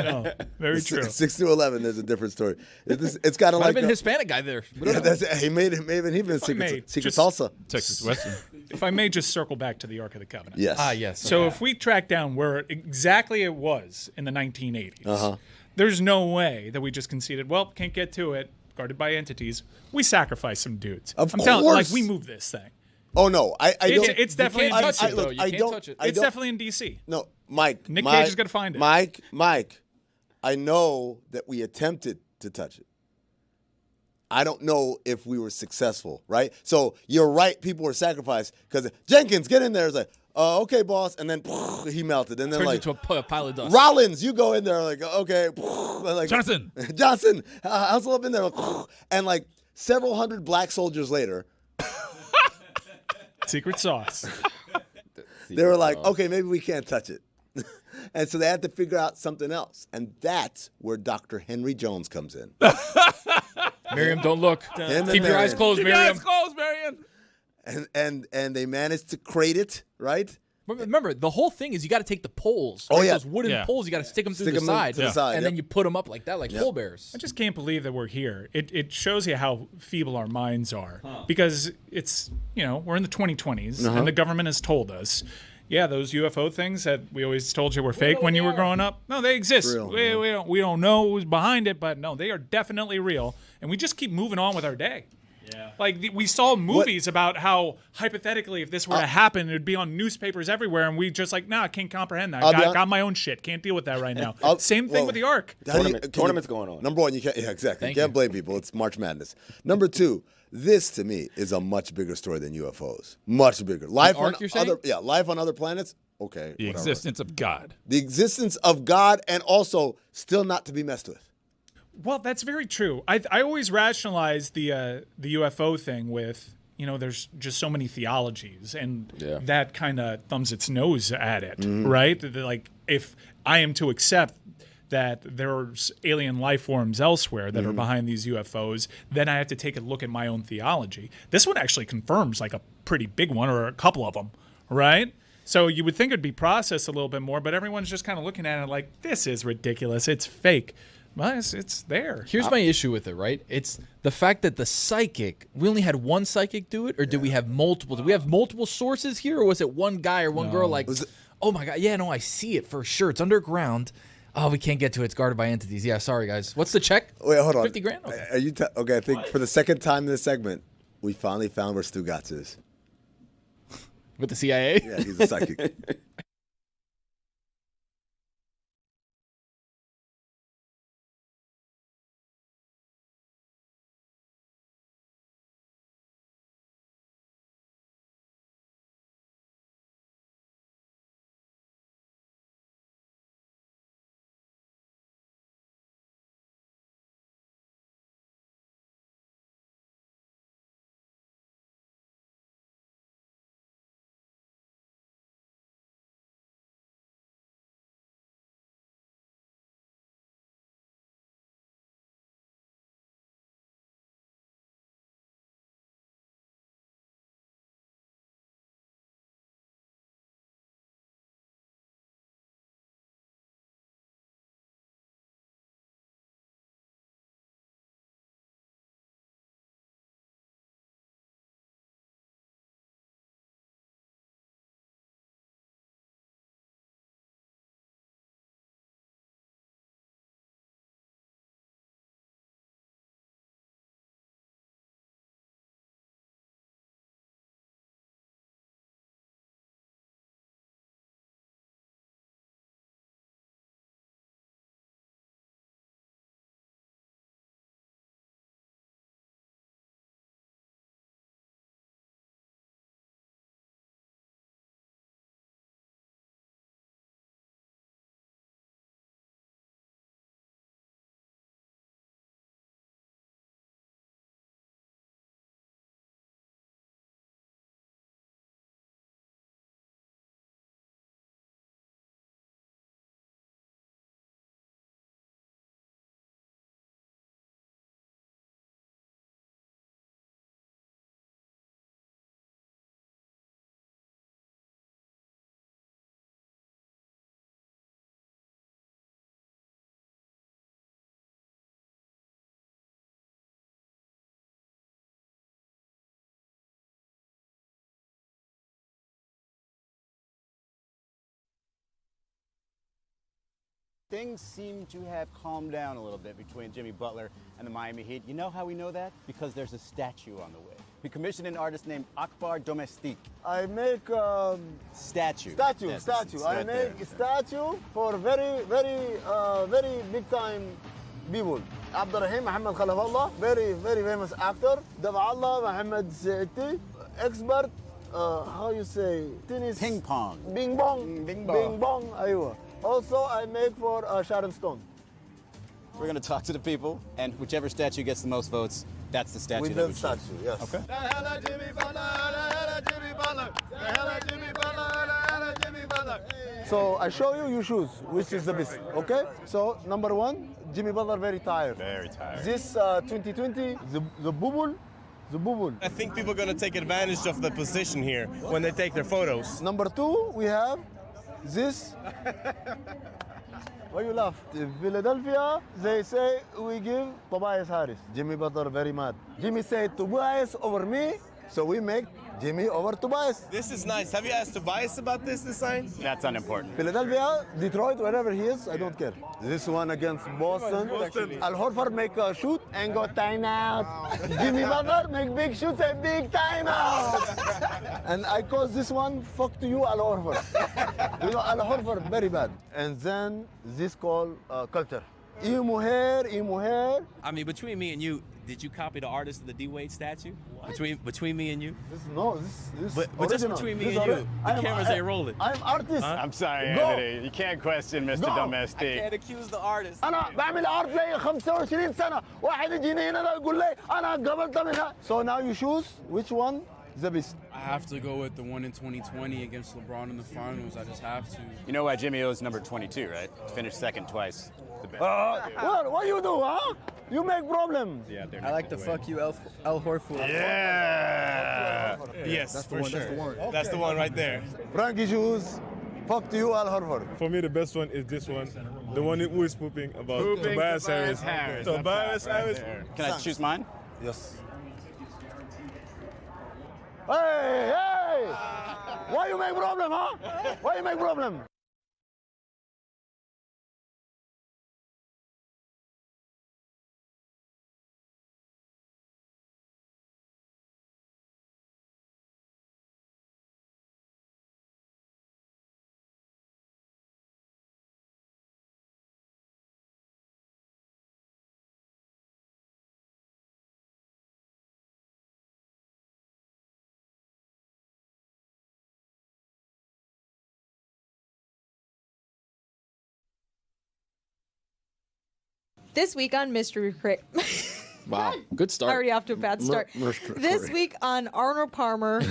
Very true. 6 through 11, there's a different story. It's got to Might have like. been a Hispanic guy there. We don't Yeah, know. that's, he made it. Maybe he been I secret may just- salsa. Texas Western. If I may just circle back to the Ark of the Covenant. Yes. Yes. So if we track down where exactly it was in the 1980s, there's no way that we just conceded, well, can't get to it, guarded by entities. We sacrificed some dudes. Of I'm telling you, like, course. we moved this thing. Oh no, I don't. It's definitely in can't touch DC. it, though. You can't touch it. It's definitely in DC. No, Mike. Nick Cage is gonna find it. Mike. I know that we attempted to touch it. I don't know if we were successful, right? So you're right. People were sacrificed because Jenkins, get in there. It's like, okay, boss, and then he melted, and then Turns like into a pile of dust. Rollins, you go in there like, okay, and like Johnson, hustle up in there, and like several hundred black soldiers later, Secret sauce. they were like, okay, maybe we can't touch it. And so they had to figure out something else. And that's where Dr. Henry Jones comes in. Miriam, don't look. Him and Keep your eyes Marion. closed, keep your Miriam. eyes closed, Marion. And they managed to crate it, right? Remember, the whole thing is you got to take the poles. Oh, right? yeah. Those wooden Yeah. poles, you got to stick them through Stick the 'em side. to the side, And yep. then you put them up like that, like pole bears. I just can't believe that we're here. It shows you how feeble our minds are because it's, we're in the 2020s and the government has told us, yeah, those UFO things that we always told you were fake when you were growing up, no, they exist. Real, we don't know who's behind it, but no, they are definitely real. And we just keep moving on with our day. Yeah. Like we saw movies about how hypothetically, if this were to happen, it'd be on newspapers everywhere, and we just like, nah, I can't comprehend that. Got my own shit. Can't deal with that right now. Same thing with the Ark. Tournament's going on. Number one, you can't. Yeah, exactly. You can't blame people. It's March Madness. Number two, this to me is a much bigger story than UFOs. Much bigger. Life Ark, on you're saying? life on other planets. Okay. The whatever. existence of God. The existence of God, and also still not to be messed with. Well, that's very true. I always rationalize the UFO thing with, there's just so many theologies, and that kind of thumbs its nose at it, right? Like, if I am to accept that there's alien life forms elsewhere that are behind these UFOs, then I have to take a look at my own theology. This one actually confirms like a pretty big one, or a couple of them, right? So you would think it'd be processed a little bit more, but everyone's just kind of looking at it like, this is ridiculous. It's fake. Well, it's there. Here's my issue with it, right? It's the fact that the psychic, we only had one psychic do it, or did we have multiple? Do we have multiple sources here, or was it one guy or one girl like, oh my God, yeah, no, I see it for sure. It's underground. Oh, we can't get to it. It's guarded by entities. Yeah, sorry, guys. What's the check? Wait, hold on. 50 grand? Okay. Are you okay, I think for the second time in this segment, we finally found where Stugotz is. With the CIA? Yeah, he's a psychic. Things seem to have calmed down a little bit between Jimmy Butler and the Miami Heat. You know how we know that? Because there's a statue on the way. We commissioned an artist named Akbar Domestique. I make Statue. statue. I make statue for very big time people. Abdurrahim Muhammad Khalafallah, very famous actor. Daballah Muhammad Saiti, expert. How you say? Tennis. Ping pong. Bing bong. Bing bong. Aywa. Also, I make for Sharon Stone. We're going to talk to the people, and whichever statue gets the most votes, that's the statue. With that the we choose. statue, yes. Okay. So I show you choose which is the best. Okay. So number 1, Jimmy Butler very tired. Very tired. This 2020, the bubble. I think people are going to take advantage of the position here when they take their photos. Number 2, we have this. Why you laugh? In Philadelphia, they say we give Tobias Harris. Jimmy Butler very mad. Jimmy said Tobias over me, so we make Jimmy over Tobias. This is nice. Have you asked Tobias about this design? That's unimportant. Philadelphia, Detroit, wherever he is, I don't care. This one against Boston. Al Horford make a shoot and go timeout. Jimmy Butler make big shoots and big timeout. And I call this one, fuck to you, Al Horford. You know, Al Horford, very bad. And then this called culture. Imuher. I mean, between me and you, did you copy the artist of the D-Wade statue? Between me and you? This but just between me and you, the cameras ain't rolling. I'm artist. Huh? I'm sorry, Anthony. You can't question Mr. Domestique. I can't accuse the artist. أنا بعمل art لي 25 سنة. واحد يجيني هنا يقول لي أنا قبلت منها. So now you choose which one the best. I have to go with the one in 2020 against LeBron in the finals. I just have to. You know why Jimmy O's number 22, right? Finished second twice. What you do, huh? You make problems. Yeah, I like the fuck you, Al Horford. Yeah. Yes, that's for sure. That's the one right there. Frankie shoes. Fuck to you, Al Horford. For me, the best one is this one. The one who is pooping about Tobias Harris. Tobias Harris. Can I choose mine? Yes. Hey! Why you make problem, huh? Why you make problem? This week on Mystery Crate. Wow, good start. Already off to a bad start. This week on Arnold Palmer,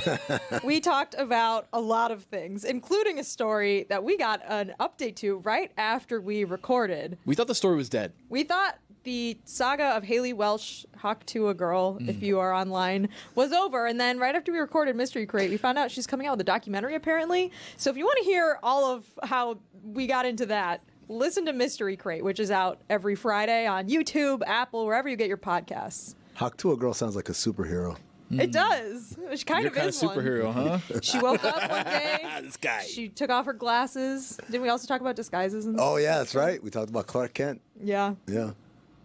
we talked about a lot of things, including a story that we got an update to right after we recorded. We thought the story was dead. We thought the saga of Haley Welsh, Hawk to a Girl, if you are online, was over. And then right after we recorded Mystery Crate, we found out she's coming out with a documentary, apparently. So if you want to hear all of how we got into that, listen to Mystery Crate, which is out every Friday on YouTube, Apple, wherever you get your podcasts. Hawk to a Girl sounds like a superhero. It does. Which kind of is one. Superhero, huh? She woke up one day. This guy. She took off her glasses. Didn't we also talk about disguises? And Oh, yeah, that's right. We talked about Clark Kent. Yeah. Yeah.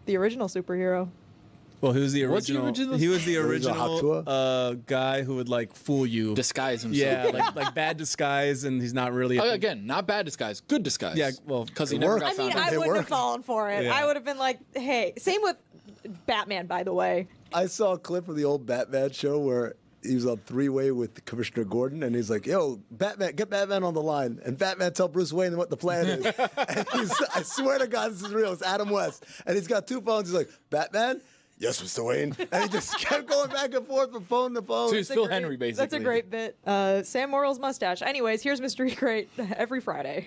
The original superhero. Well, he was the What's the original. original? He was the Was it original guy who would like fool you, Disguise himself. Yeah, like bad disguise, and he's not really. Oh, again, not bad disguise, good disguise. Yeah, well, because he it never worked. got I mean, found out. I wouldn't have fallen for it. Yeah. I would have been like, hey. Same with Batman, by the way. I saw a clip of the old Batman show where he was on three-way with Commissioner Gordon, and he's like, yo, Batman, get Batman on the line. And Batman tell Bruce Wayne what the plan is. And I swear to God, this is real. It's Adam West. And he's got two phones. He's like, Batman? Yes, Mr. Wayne. And he just kept going back and forth from phone to phone. So he's Phil Henry, basically. That's a great bit. Sam Morrill's mustache. Anyways, here's Mystery Crate every Friday.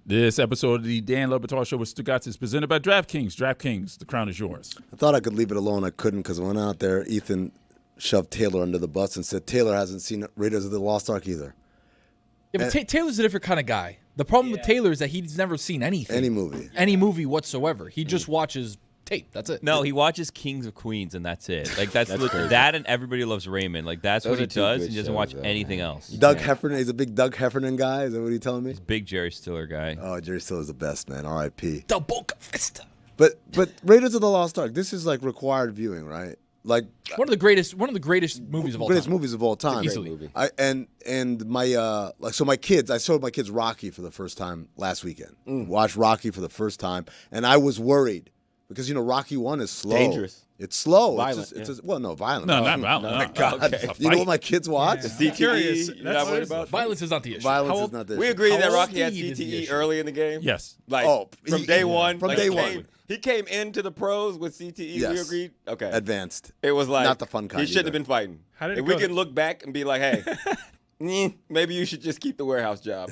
This episode of the Dan Le Batard Show with Stugotz is presented by DraftKings. DraftKings, the crown is yours. I thought I could leave it alone. I couldn't because I went out there. Ethan shoved Taylor under the bus and said Taylor hasn't seen Raiders of the Lost Ark either. Yeah, but Taylor's a different kind of guy. The problem with Taylor is that he's never seen anything. Any movie. Any movie whatsoever. He just watches tape. That's it. No, he watches Kings of Queens, and that's it. Like that's crazy. that, and Everybody Loves Raymond. Like that's Those what he are two does. good He doesn't shows, watch though, anything man. else. Doug Heffernan, he's a big Doug Heffernan guy. Is that what you're telling me? Big Jerry Stiller guy. Oh, Jerry Stiller's the best, man. R.I.P. The Boca Vista. But Raiders of the Lost Ark, this is like required viewing, right? Like One of the greatest movies of all greatest time. movies of all time. Easily. And my my kids, I showed my kids Rocky for the first time last weekend. Watched Rocky for the first time, and I was worried because Rocky 1 is slow. Dangerous. It's slow. Violent, It's just, well, no, violent. No, not violent. Oh my No. God. Okay. You know what my kids watch? The CTE, Curious. you're not worried about? Violence is not the issue. Violence How is not the We issue. agree that How Rocky had speed is the CTE issue? early in the game? Yes. Like, from day one? From Like, day he one. came- He came into the pros with CTE, Yes. we agreed? Okay. Advanced. It was like, Not the fun kind he shouldn't either. have been fighting. How did it if we go? can look back and be like, hey, maybe you should just keep the warehouse job.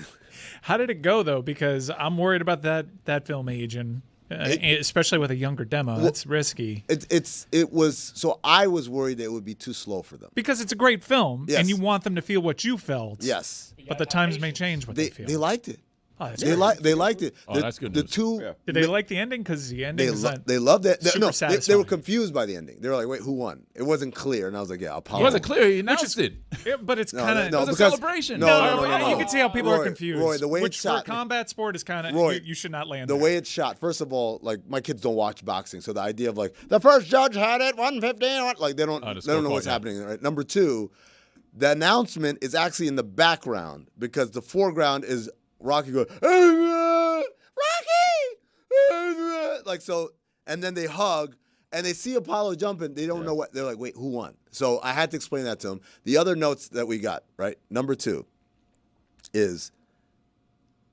How did it go though? Because I'm worried about that film age, and especially with a younger demo. That's risky. It was so I was worried that it would be too slow for them. Because it's a great film, Yes. and you want them to feel what you felt. Yes. But the times may change what they feel. They liked it. Oh, that's They great. they liked it. Oh, that's good news. Did they like the ending? Because the ending is not they loved it. super No, they satisfying. were confused by the ending. They were like, "Wait, who won?" It wasn't clear, and I was like, "Yeah, I'll It apologize." wasn't clear. He announced it. Yeah, but it's No, kind of no, It was a because- celebration. No. You can see how people Roy, are confused. Roy, the way Which it's shot, for a combat sport is kind of Roy, you should not land the there. way it's shot. First of all, like my kids don't watch boxing, so the idea of like the first judge had it 115, like they don't know what's happening. Right? Number two, the announcement is actually in the background because the foreground is Rocky going, Rocky, like so, and then they hug and they see Apollo jumping. They don't know what they're like. Wait, who won? So I had to explain that to them. The other notes that we got, right? Number two is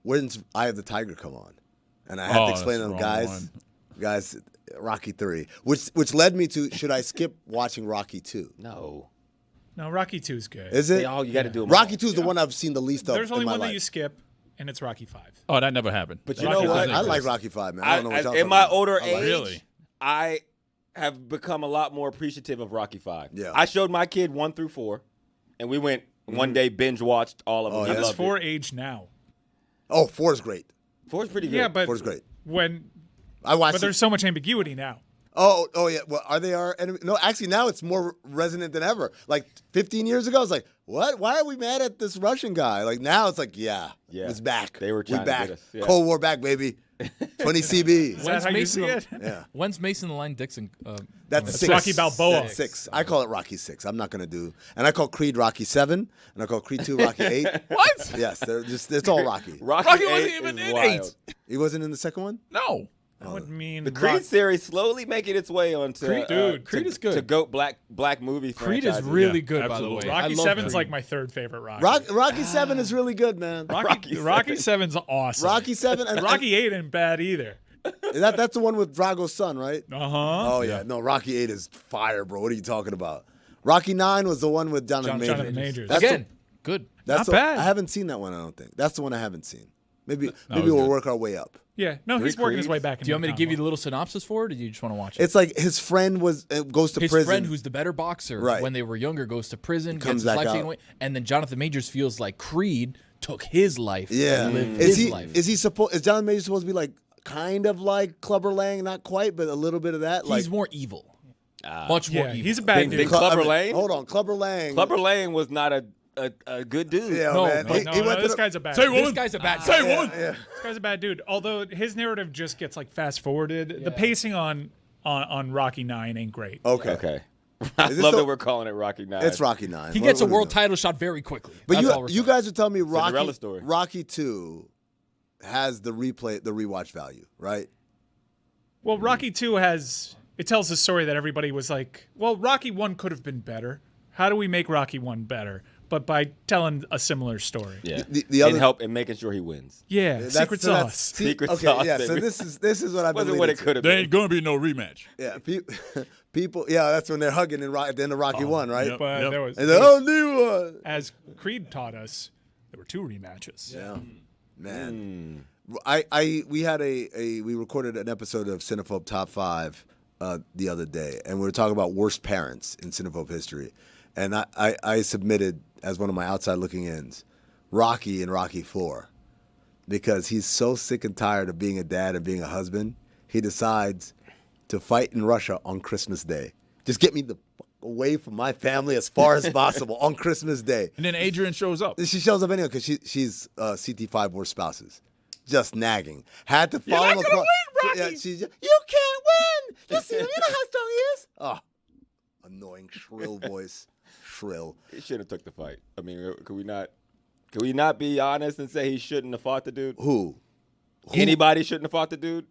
when's Eye of the Tiger come on, and I had to explain to them, guys, Rocky 3, which led me to should I skip watching Rocky 2? No, Rocky 2 is good. Is it? You got to do them Rocky 2 is the one I've seen the least of. There's only in my one life. that you skip, and it's Rocky 5. Oh, that never happened. But you know what? I like Rocky 5, man. I don't know what y'all in talking my about. older I like it. age, I have become a lot more appreciative of Rocky 5. Yeah. I showed my kid 1 through 4, and we went one day binge watched all of them. Oh, He yeah. How does loved 4 it. age now? Oh, 4 is great. 4 is pretty good. Yeah, but 4 is great. when I watched but there's so much ambiguity now. Oh yeah. Well, are they our enemy? No, actually, now it's more resonant than ever. Like 15 years ago, I was like, "What? Why are we mad at this Russian guy?" Like now, it's like, "Yeah, it's back. They were trying to back. get us, yeah. Cold War back, baby. 20 CB." Is that how you see it? Yeah. When's Mason the Line Dixon? That's It's 6. Rocky Balboa. 6. I call it Rocky 6. I'm not gonna do. And I call Creed Rocky 7, and I call Creed 2 Rocky 8. What? Yes, they're just. It's all Rocky. Rocky wasn't 8 even is in wild. 8. He wasn't in the second one. No. That would mean The Creed series slowly making its way onto Creed is good. to GOAT black movie Creed is franchises. really good, by the way. absolutely. I Rocky love 7's Creed. like my third favorite Rocky. Rocky 7 is really good, man. Rocky 7's awesome. Rocky 7 and Rocky 8 ain't bad either. That's the one with Drago's son, right? Uh-huh. Oh yeah. No, Rocky 8 is fire, bro. What are you talking about? Rocky 9 was the one with Jonathan Majors. Jonathan Majors. That's Again, good. That's Not bad. I haven't seen that one. I don't think that's the one I haven't seen. Maybe was we'll good. work our way up. Yeah. No, he's working his way back. Do you want me to give you the little synopsis for it, or do you just want to watch it? It's like his friend goes to His prison. friend, who's the better boxer, Right. when they were younger, goes to prison, Comes gets his back life taken out. away, and then Jonathan Majors feels like Creed took his life yeah. and lived Is his he life. is Jonathan Majors supposed to be like kind of like Clubber Lang, not quite, but a little bit of that? He's Like more evil. Much more evil. He's a bad Big dude. Clubber Lang? Hold on, Clubber Lang. Clubber Lang was not a good dude. Yeah, No, man. no, He went to this the- guy's a bad Say dude. woman. This guy's a bad Say guy. woman. Yeah. This guy's a bad dude. Although his narrative just gets like fast forwarded. The pacing on Rocky 9 ain't great. Okay. Okay. I Is this love the- that we're calling it Rocky 9. It's Rocky 9. He What- gets a what is world it? title shot very quickly. But That's all we're you saying. guys are telling me Cinderella story. Rocky 2 has the rewatch value, right? Well, Rocky 2 it tells the story that everybody was like, well, Rocky 1 could have been better. How do we make Rocky 1 better? But by telling a similar story. Yeah. The other and help in making sure he wins. Yeah, That's- secret so that's- sauce. Secret okay, sauce, yeah. So baby. this is what I've been Wasn't what leading it to. could have There been. ain't going to be no rematch. Yeah, people. Yeah, that's when they're hugging at the end of Rocky 1, right? yep. But there was, And the only one. as Creed taught us, there were 2 rematches. Yeah, man. We recorded an episode of Cinephobe Top 5 the other day, and we were talking about worst parents in Cinephobe history, and I submitted as one of my outside looking ins, Rocky and Rocky 4, because he's so sick and tired of being a dad and being a husband, he decides to fight in Russia on Christmas Day. Just get me the fuck away from my family as far as possible on Christmas Day. And then Adrian shows up. She shows up anyway because she's CT5 worst spouses. Just nagging. Had to follow him across. Yeah, she's just, you can't win. You see him. You know how strong he is. Oh, annoying, shrill voice. Shrill. He should have took the fight. I mean, could we not be honest and say he shouldn't have fought the dude? Who? Anybody shouldn't have fought the dude?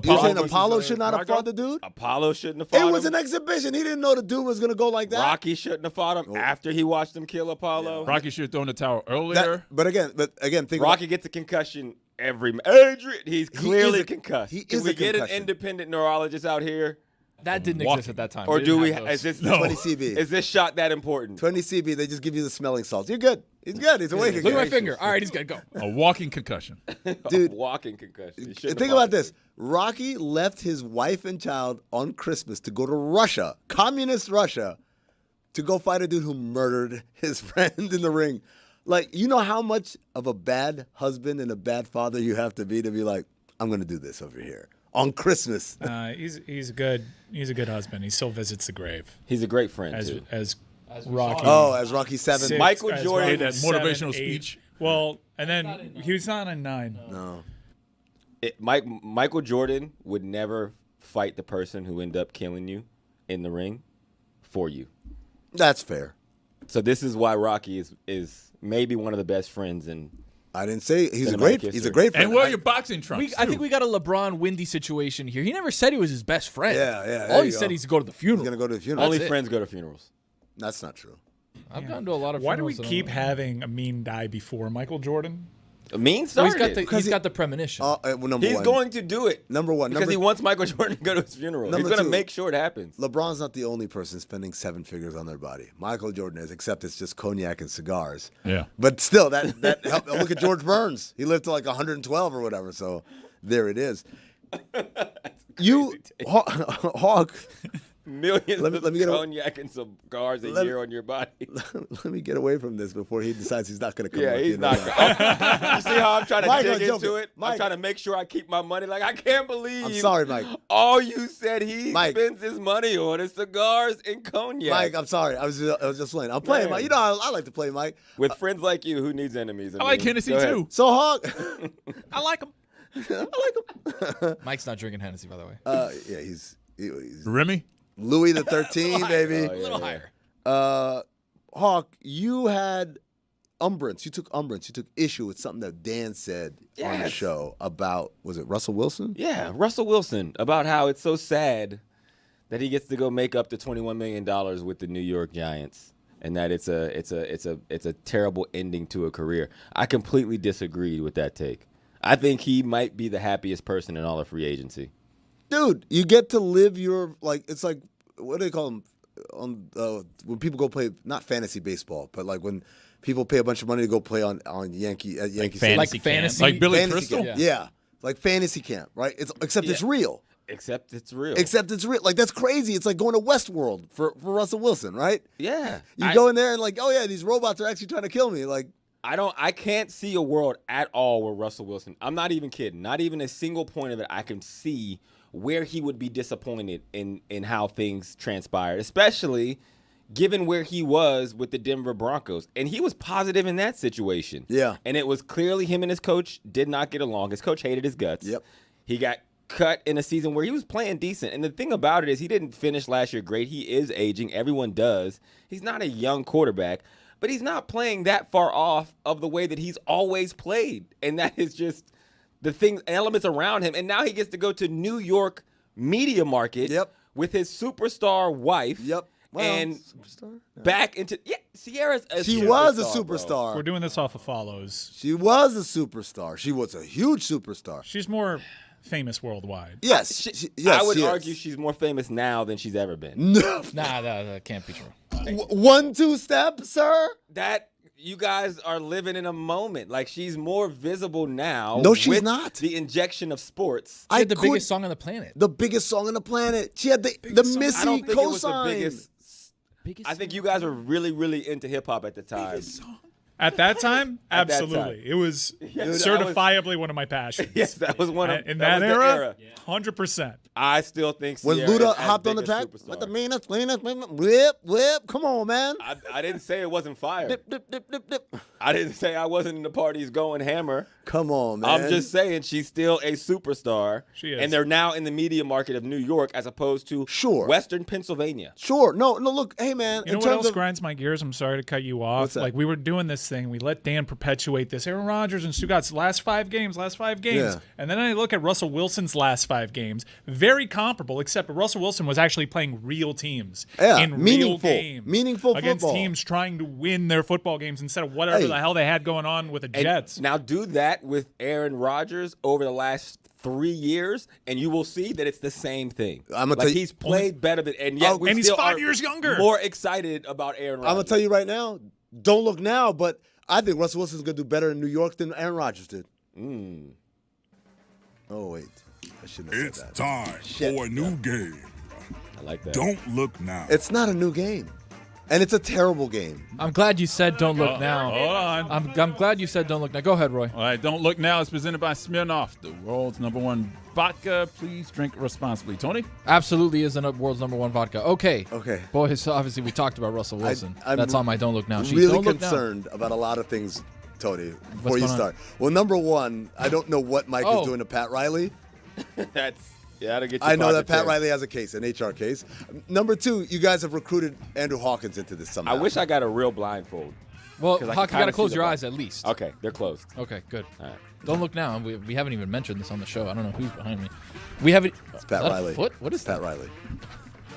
You're saying Apollo should not have fought the dude? Apollo shouldn't have fought him? It was an exhibition. He didn't know the dude was going to go like that. Rocky shouldn't have fought him after he watched him kill Apollo. Yeah. Rocky should have thrown the towel earlier. But again, think Rocky gets a concussion every Adrian. He's clearly concussed. Can we get an independent neurologist out here? That didn't exist at that time. Or do we? Is this 20 CB? Is this shot that important? 20 CB. They just give you the smelling salts. You're good. He's good. He's awake again. Look at my finger. All right, he's good. Go. A walking concussion. Dude, walking concussion. Think about this. Rocky left his wife and child on Christmas to go to Russia, communist Russia, to go fight a dude who murdered his friend in the ring. Like, you know how much of a bad husband and a bad father you have to be like, I'm going to do this over here on Christmas. He's a good husband. He still visits the grave. He's a great friend too. As Rocky. Oh, as Rocky 7. Michael Jordan, that motivational speech. Well, and then he was not in 9. No. Michael Jordan would never fight the person who ended up killing you in the ring for you. That's fair. So this is why Rocky is maybe one of the best friends in. I didn't say he's a great friend. And wear your boxing trunks. I think we got a LeBron Windy situation here. He never said he was his best friend. Yeah. All he said he's to go to the funeral. He's gonna go to the funeral. Only friends go to funerals. That's not true. I've gone to a lot of Why do we funerals. keep having Amin die before Michael Jordan? Amin Well, started. he's got the premonition. He's going to do it. Number one. Because he wants Michael Jordan to go to his funeral. He's going to make sure it happens. LeBron's not the only person spending 7 figures on their body. Michael Jordan is, except it's just cognac and cigars. Yeah. But still, that helped. Look at George Burns. He lived to like 112 or whatever. So there it is. You, Hawk. Millions let me get cognac and cigars a year on your body. Let me get away from this before he decides he's not going to come. Yeah, he's not. You see how I'm trying to dig into it? Mike, I'm trying to make sure I keep my money. Like, I can't believe. I'm sorry, Mike. All you said he spends his money on is cigars and cognac. Mike, I'm sorry. I was just playing. I'm playing, Mike. You know I like to play, Mike. With friends like you, who needs enemies? I like Hennessy too. So, Hawk. I like him. I like him. Mike's not drinking Hennessy, by the way. Yeah, he's Remy. Louis the 13th, baby. A little higher. Hawk, you had umbrance. You took umbrance. You took issue with something that Dan said on the show about, was it Russell Wilson? Yeah, Russell Wilson, about how it's so sad that he gets to go make up the $21 million with the New York Giants, and that it's a terrible ending to a career. I completely disagreed with that take. I think he might be the happiest person in all of free agency. Dude, you get to live your, like, it's like, what do they call them? When people go play, not fantasy baseball, but like when people pay a bunch of money to go play on Yankee Stadium. Like fantasy, like Billy fantasy Crystal. camp. Yeah, like fantasy camp, right? Except it's real. Except it's real. Like, that's crazy. It's like going to Westworld for Russell Wilson, right? Yeah. You go in there and like, oh yeah, these robots are actually trying to kill me. Like, I can't see a world at all where Russell Wilson, I'm not even kidding, not even a single point of it I can see where he would be disappointed in how things transpired, especially given where he was with the Denver Broncos. And he was positive in that situation. Yeah. And it was clearly him and his coach did not get along. His coach hated his guts. Yep. He got cut in a season where he was playing decent. And the thing about it is he didn't finish last year great. He is aging. Everyone does. He's not a young quarterback, but he's not playing that far off of the way that he's always played. And that is just the elements around him. And now he gets to go to New York media market with his superstar wife. Yep. Well, and superstar? No. Back into Sierra's a she superstar, was a superstar. bro. We're doing this off of follows. She was a superstar. She was a huge superstar. She's more famous worldwide. Yes. I would argue she's more famous now than she's ever been. No. Nah, that can't be true. 1-2 step, sir. That you guys are living in a moment. Like, she's more visible now. No, she's with not. The injection of sports. She had the biggest song on the planet. The biggest song on the planet. She had the Missy I don't think it was the cosign. biggest. I think you guys were really, really into hip hop at the time. At that time, At that absolutely. time. It was Dude, certifiably one of my passions. Yes, that was one of in that that was the era. 100%. I still think When Sierra Luda is as hopped on big the a track, superstar. with the meanest, whip. Come on, man. I didn't say it wasn't fire. Dip. I didn't say I wasn't in the parties going hammer. Come on, man. I'm just saying she's still a superstar. She is. And they're now in the media market of New York as opposed to Western Pennsylvania. Sure. No, look, hey, man. You know what else grinds my gears? I'm sorry to cut you off. What's that? Like, we were doing this thing. We let Dan perpetuate this. Aaron Rodgers and Stugotz, last five games. Yeah. And then I look at Russell Wilson's last 5 games. Very comparable, except Russell Wilson was actually playing real teams in real games. Meaningful against football. teams trying to win their football games instead of whatever the hell they had going on with the Jets. Now do that with Aaron Rodgers over the last 3 years, and you will see that it's the same thing. I'm gonna tell you, he's played better than, and yet we and he's still 5 are years younger. More excited about Aaron Rodgers. I'm going to tell you right now, don't look now, but I think Russell Wilson's going to do better in New York than Aaron Rodgers did. Oh, wait. I shouldn't have said that. Time for a new game. I like that. Don't look now. It's not a new game. And it's a terrible game. I'm glad you said don't look now. Hold on. I'm glad you said don't look now. Go ahead, Roy. All right, Don't Look Now is presented by Smirnoff, the world's #1 vodka. Please drink responsibly. Tony? Absolutely is the world's #1 vodka. Okay. Okay. Boys, obviously we talked about Russell Wilson. I'm That's on my don't look now sheet. Really Don't look now. concerned about a lot of things, Tony, before What's you going on? start. Well, number one, I don't know what Mike Oh. is doing to Pat Riley. That'll get you I know that pocket Pat change. Riley has a case, an HR case. Number two, you guys have recruited Andrew Hawkins into this somehow. I wish I got a real blindfold. Well, 'Cause I can Hawk, you got kinda to close see your the eyes at least. Okay, they're closed. Okay, good. All right. Don't look now. We haven't even mentioned this on the show. I don't know who's behind me. We haven't. It's Pat is that a Riley. foot? What is It's Pat that? Riley.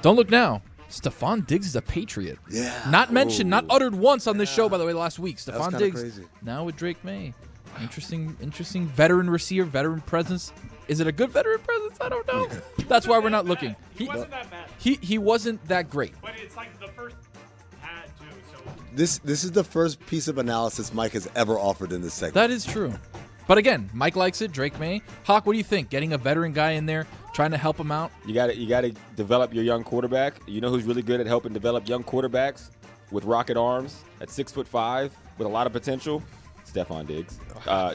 Don't look now. Stephon Diggs is a Patriot. Yeah. Not mentioned, not uttered once on this show, by the way, last week. That was Stephon kinda Diggs crazy. now with Drake May. Interesting veteran receiver, veteran presence. Is it a good veteran presence? I don't know. That's why we're not looking. He wasn't that bad. He wasn't that great. But it's like the first had to, so This is the first piece of analysis Mike has ever offered in this segment. That is true. But again, Mike likes it. Drake May. Hawk, what do you think? Getting a veteran guy in there, trying to help him out. You got to develop your young quarterback. You know who's really good at helping develop young quarterbacks with rocket arms at 6'5" with a lot of potential? Stephon Diggs.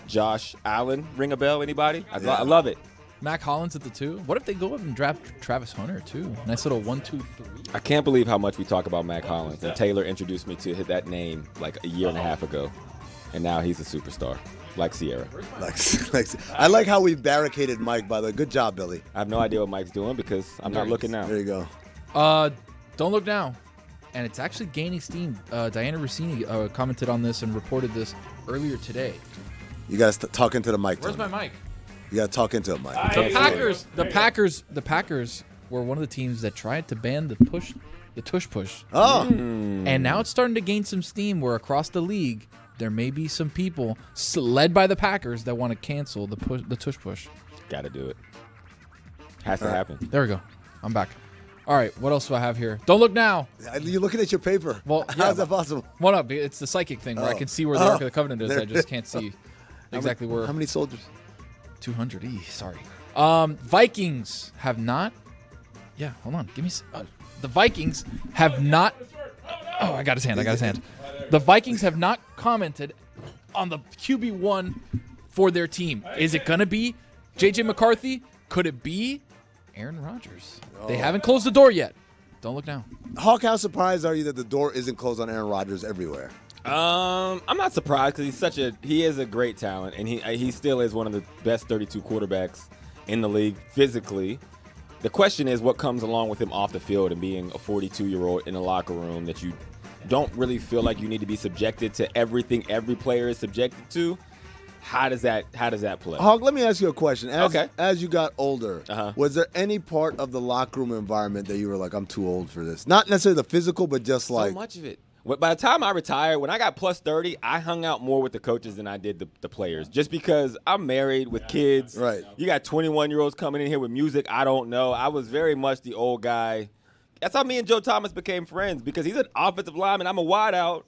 Josh Allen, ring a bell? Anybody? I love it. Mac Hollins at the 2. What if they go up and draft Travis Hunter too? Nice little 1, 2, 3. I can't believe how much we talk about Mac Hollins. And Taylor introduced me to that name like a year and a half ago, and now he's a superstar, like Sierra. I like how we barricaded Mike, by the way. Good job, Billy. I have no idea what Mike's doing because I'm not looking now. There you go. Don't look now. And it's actually gaining steam. Diana Rossini commented on this and reported this earlier today. You guys talk into the mic. Where's Tony. my mic? You got to talk into it, Mike. The Packers were one of the teams that tried to ban the tush push. Oh. And now it's starting to gain some steam where across the league there may be some people led by the Packers that want to cancel the tush push. Got to do it. Has to happen. There we go. I'm back. All right, what else do I have here? Don't look now. You're looking at your paper. Well, yeah, how's that possible? One up. It's the psychic thing where I can see where the Ark of the Covenant is. I just can't see exactly where. How many soldiers? 200. Sorry. Vikings have not. Yeah, hold on. Give me. The Vikings have not. Oh, I got his hand. The Vikings have not commented on the QB1 for their team. Is it gonna be JJ McCarthy? Could it be Aaron Rodgers? They haven't closed the door yet. Don't look now. Hawk, how surprised are you that the door isn't closed on Aaron Rodgers everywhere? I'm not surprised because he is a great talent, and he still is one of the best 32 quarterbacks in the league physically. The question is what comes along with him off the field and being a 42-year-old in a locker room that you don't really feel like you need to be subjected to everything every player is subjected to. How does that play? Hawk, let me ask you a question. As you got older, was there any part of the locker room environment that you were like, I'm too old for this? Not necessarily the physical, but just like. So much of it. By the time I retired, when I got plus 30, I hung out more with the coaches than I did the players. Just because I'm married with kids. Right. You got 21-year-olds coming in here with music I don't know. I was very much the old guy. That's how me and Joe Thomas became friends because he's an offensive lineman. I'm a wideout,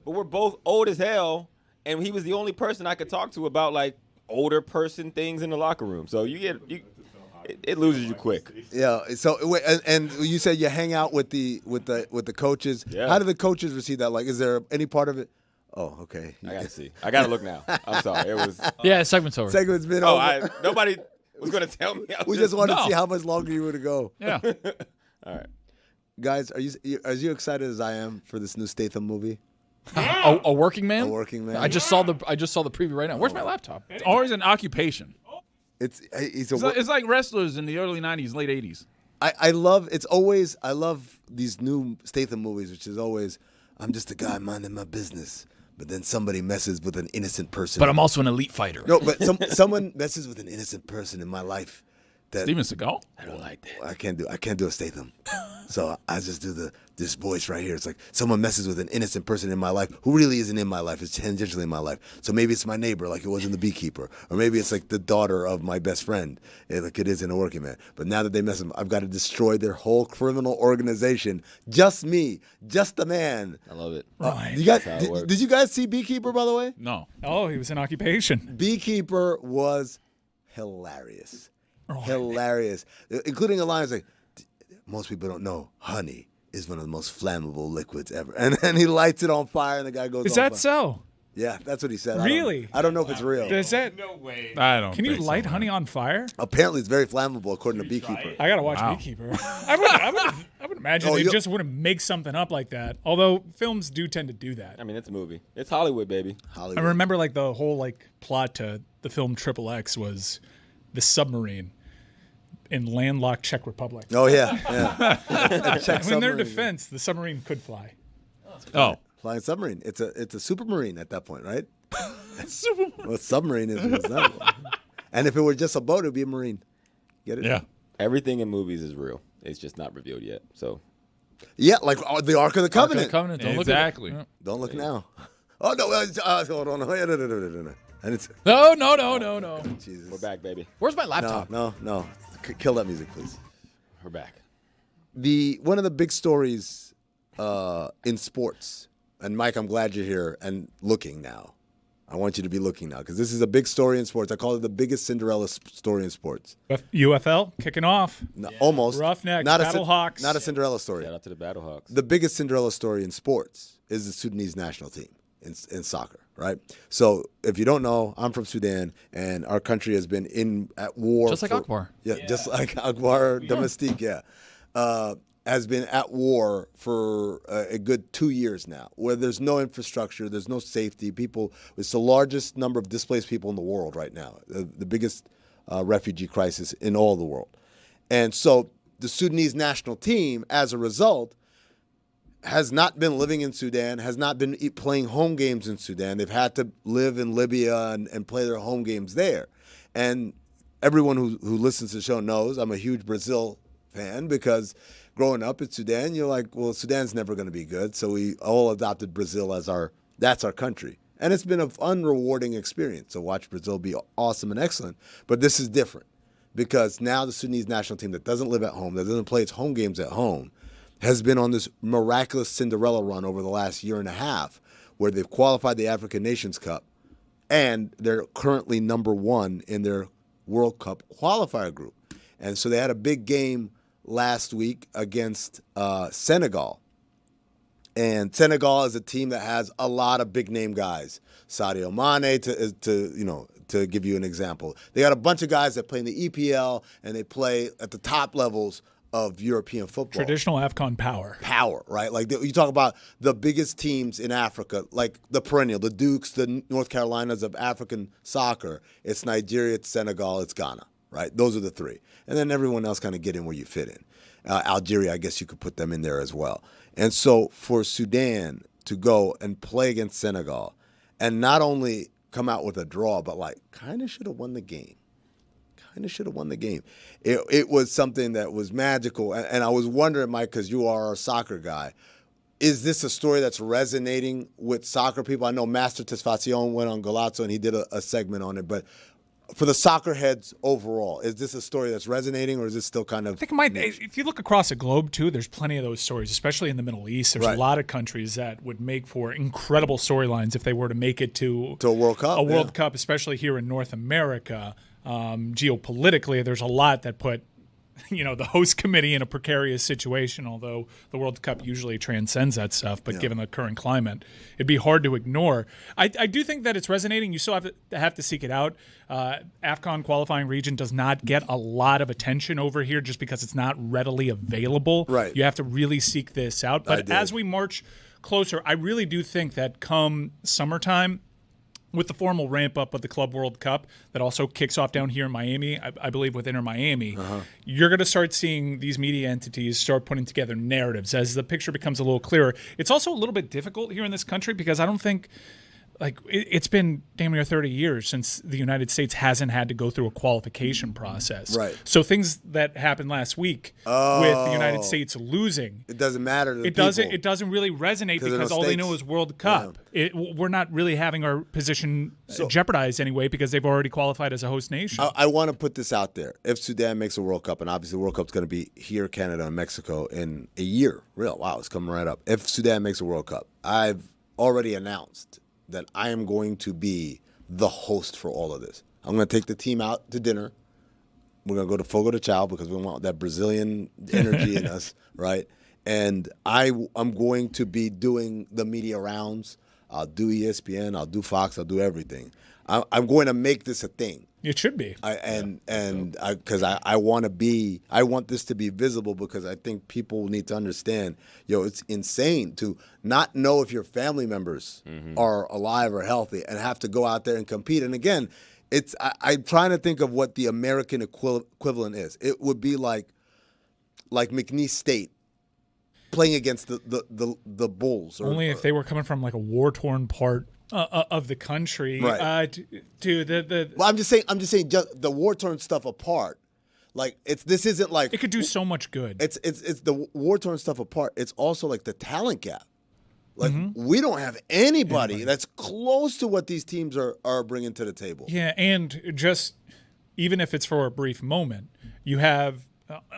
but we're both old as hell. And he was the only person I could talk to about like older person things in the locker room. So it loses you quick. Yeah. So and you said you hang out with the coaches. Yeah. How do the coaches receive that? Like, is there any part of it? Oh, okay. I gotta see. I gotta look now. I'm sorry. It was. Yeah, segment's over. Segment's been over. Nobody was gonna tell me. We just wanted to see how much longer you were to go. Yeah. All right. Guys, are you excited as I am for this new Statham movie? A working man. A working man. I just saw the preview right now. Where's my laptop? It's always an occupation. It's like wrestlers in the early 90s, late 80s. I love these new Statham movies, which is always, I'm just a guy minding my business, but then somebody messes with an innocent person. But I'm also an elite fighter. No, but someone messes with an innocent person in my life. Steven Seagal? I don't like that. I can't do a Statham. So I just do this voice right here. It's like someone messes with an innocent person in my life who really isn't in my life. It's tangentially in my life. So maybe it's my neighbor, like it was in The Beekeeper, or maybe it's like the daughter of my best friend, like it is in A Working Man. But now that they mess with them, I've got to destroy their whole criminal organization. Just me, just the man. I love it. Right. Did you guys see Beekeeper, by the way? No. Oh, he was in Occupation. Beekeeper was hilarious. Hilarious, including a line like, most people don't know honey is one of the most flammable liquids ever, and then he lights it on fire and the guy goes, Is that so? Yeah, that's what he said. Really? I don't know if it's real. Does that? No way. I don't. Can you light honey on fire? Apparently it's very flammable according to Beekeeper. I gotta watch Beekeeper. I would imagine they just wouldn't make something up like that. Although films do tend to do that. I mean, it's a movie. It's Hollywood, baby. Hollywood. I remember like the whole plot to the film XXX was the submarine in landlocked Czech Republic. Oh yeah. In their defense, the submarine could fly. Oh, flying submarine. It's a supermarine at that point, right? Well, submarine is not. And if it were just a boat, it'd be a marine. Get it? Yeah. Everything in movies is real. It's just not revealed yet. So. Yeah, like the Ark of the Covenant. Don't look at it. Don't look now. Oh no! Hold on. No. And it's No. Jesus. We're back, baby. Where's my laptop? No. Kill that music, please. We're back. One of the big stories in sports, and Mike, I'm glad you're here and looking now. I want you to be looking now because this is a big story in sports. I call it the biggest Cinderella story in sports. UFL kicking off. No, almost. Roughnecks, not Battlehawks. Not a Cinderella story. Shout out to the Battlehawks. The biggest Cinderella story in sports is the Sudanese national team in soccer, right? So if you don't know, I'm from Sudan, and our country has been at war. Just like Akbar. Yeah, just like Akbar Domestique, has been at war for a good 2 years now, where there's no infrastructure, there's no safety. It's the largest number of displaced people in the world right now, the biggest refugee crisis in all the world. And so the Sudanese national team, as a result, has not been living in Sudan, has not been playing home games in Sudan. They've had to live in Libya and play their home games there. And everyone who listens to the show knows I'm a huge Brazil fan because growing up in Sudan, you're like, well, Sudan's never going to be good. So we all adopted Brazil as that's our country. And it's been an unrewarding experience to watch Brazil be awesome and excellent. But this is different because now the Sudanese national team that doesn't live at home, that doesn't play its home games at home, has been on this miraculous Cinderella run over the last year and a half where they've qualified the African Nations Cup and they're currently number one in their World Cup qualifier group. And so they had a big game last week against Senegal. And Senegal is a team that has a lot of big-name guys. Sadio Mane, to give you an example. They got a bunch of guys that play in the EPL and they play at the top levels of European football. Traditional AFCON power. Power, right? Like you talk about the biggest teams in Africa, like the perennial, the Dukes, the North Carolinas of African soccer. It's Nigeria, it's Senegal, it's Ghana, right? Those are the three. And then everyone else kind of get in where you fit in. Algeria, I guess you could put them in there as well. And so for Sudan to go and play against Senegal and not only come out with a draw, but kind of should have won the game. It was something that was magical. And I was wondering, Mike, because you are a soccer guy, is this a story that's resonating with soccer people? I know Master Tesfacion went on Galazzo and he did a segment on it, but for the soccer heads overall, is this a story that's resonating or is this still kind of... I think it might. If you look across the globe, too, there's plenty of those stories, especially in the Middle East. There's a lot of countries that would make for incredible storylines if they were to make it to a World Cup. A World Cup, especially here in North America. Geopolitically, there's a lot that put the host committee in a precarious situation, although the World Cup usually transcends that stuff. But given the current climate, it'd be hard to ignore. I do think that it's resonating. You still have to seek it out. AFCON qualifying region does not get a lot of attention over here just because it's not readily available. Right. You have to really seek this out. But as we march closer, I really do think that come summertime, with the formal ramp up of the Club World Cup that also kicks off down here in Miami, I believe with Inter Miami, you're going to start seeing these media entities start putting together narratives as the picture becomes a little clearer. It's also a little bit difficult here in this country because I don't think it's been damn near 30 years since the United States hasn't had to go through a qualification process. Right. So things that happened last week with the United States losing, it doesn't matter to the it doesn't really resonate because all they know is World Cup. Yeah. We're not really having our position jeopardized anyway because they've already qualified as a host nation. I want to put this out there. If Sudan makes a World Cup, and obviously the World Cup's going to be here, Canada, and Mexico in a year. Wow, it's coming right up. If Sudan makes a World Cup, I've already announced that I am going to be the host for all of this. I'm going to take the team out to dinner. We're going to go to Fogo de Chao because we want that Brazilian energy in us, right? And I'm going to be doing the media rounds. I'll do ESPN. I'll do Fox. I'll do everything. I'm going to make this a thing. It should be. Because I want this to be visible because I think people need to understand, it's insane to not know if your family members are alive or healthy and have to go out there and compete. And again, I'm trying to think of what the American equivalent is. It would be like McNeese State playing against the Bulls. Only if they were coming from like a war-torn part of the country, right? Well, I'm just saying, just the war-torn stuff apart. Like this isn't like it could do so much good. It's the war-torn stuff apart. It's also like the talent gap. Like we don't have anybody that's close to what these teams are bringing to the table. Yeah, and just even if it's for a brief moment, you have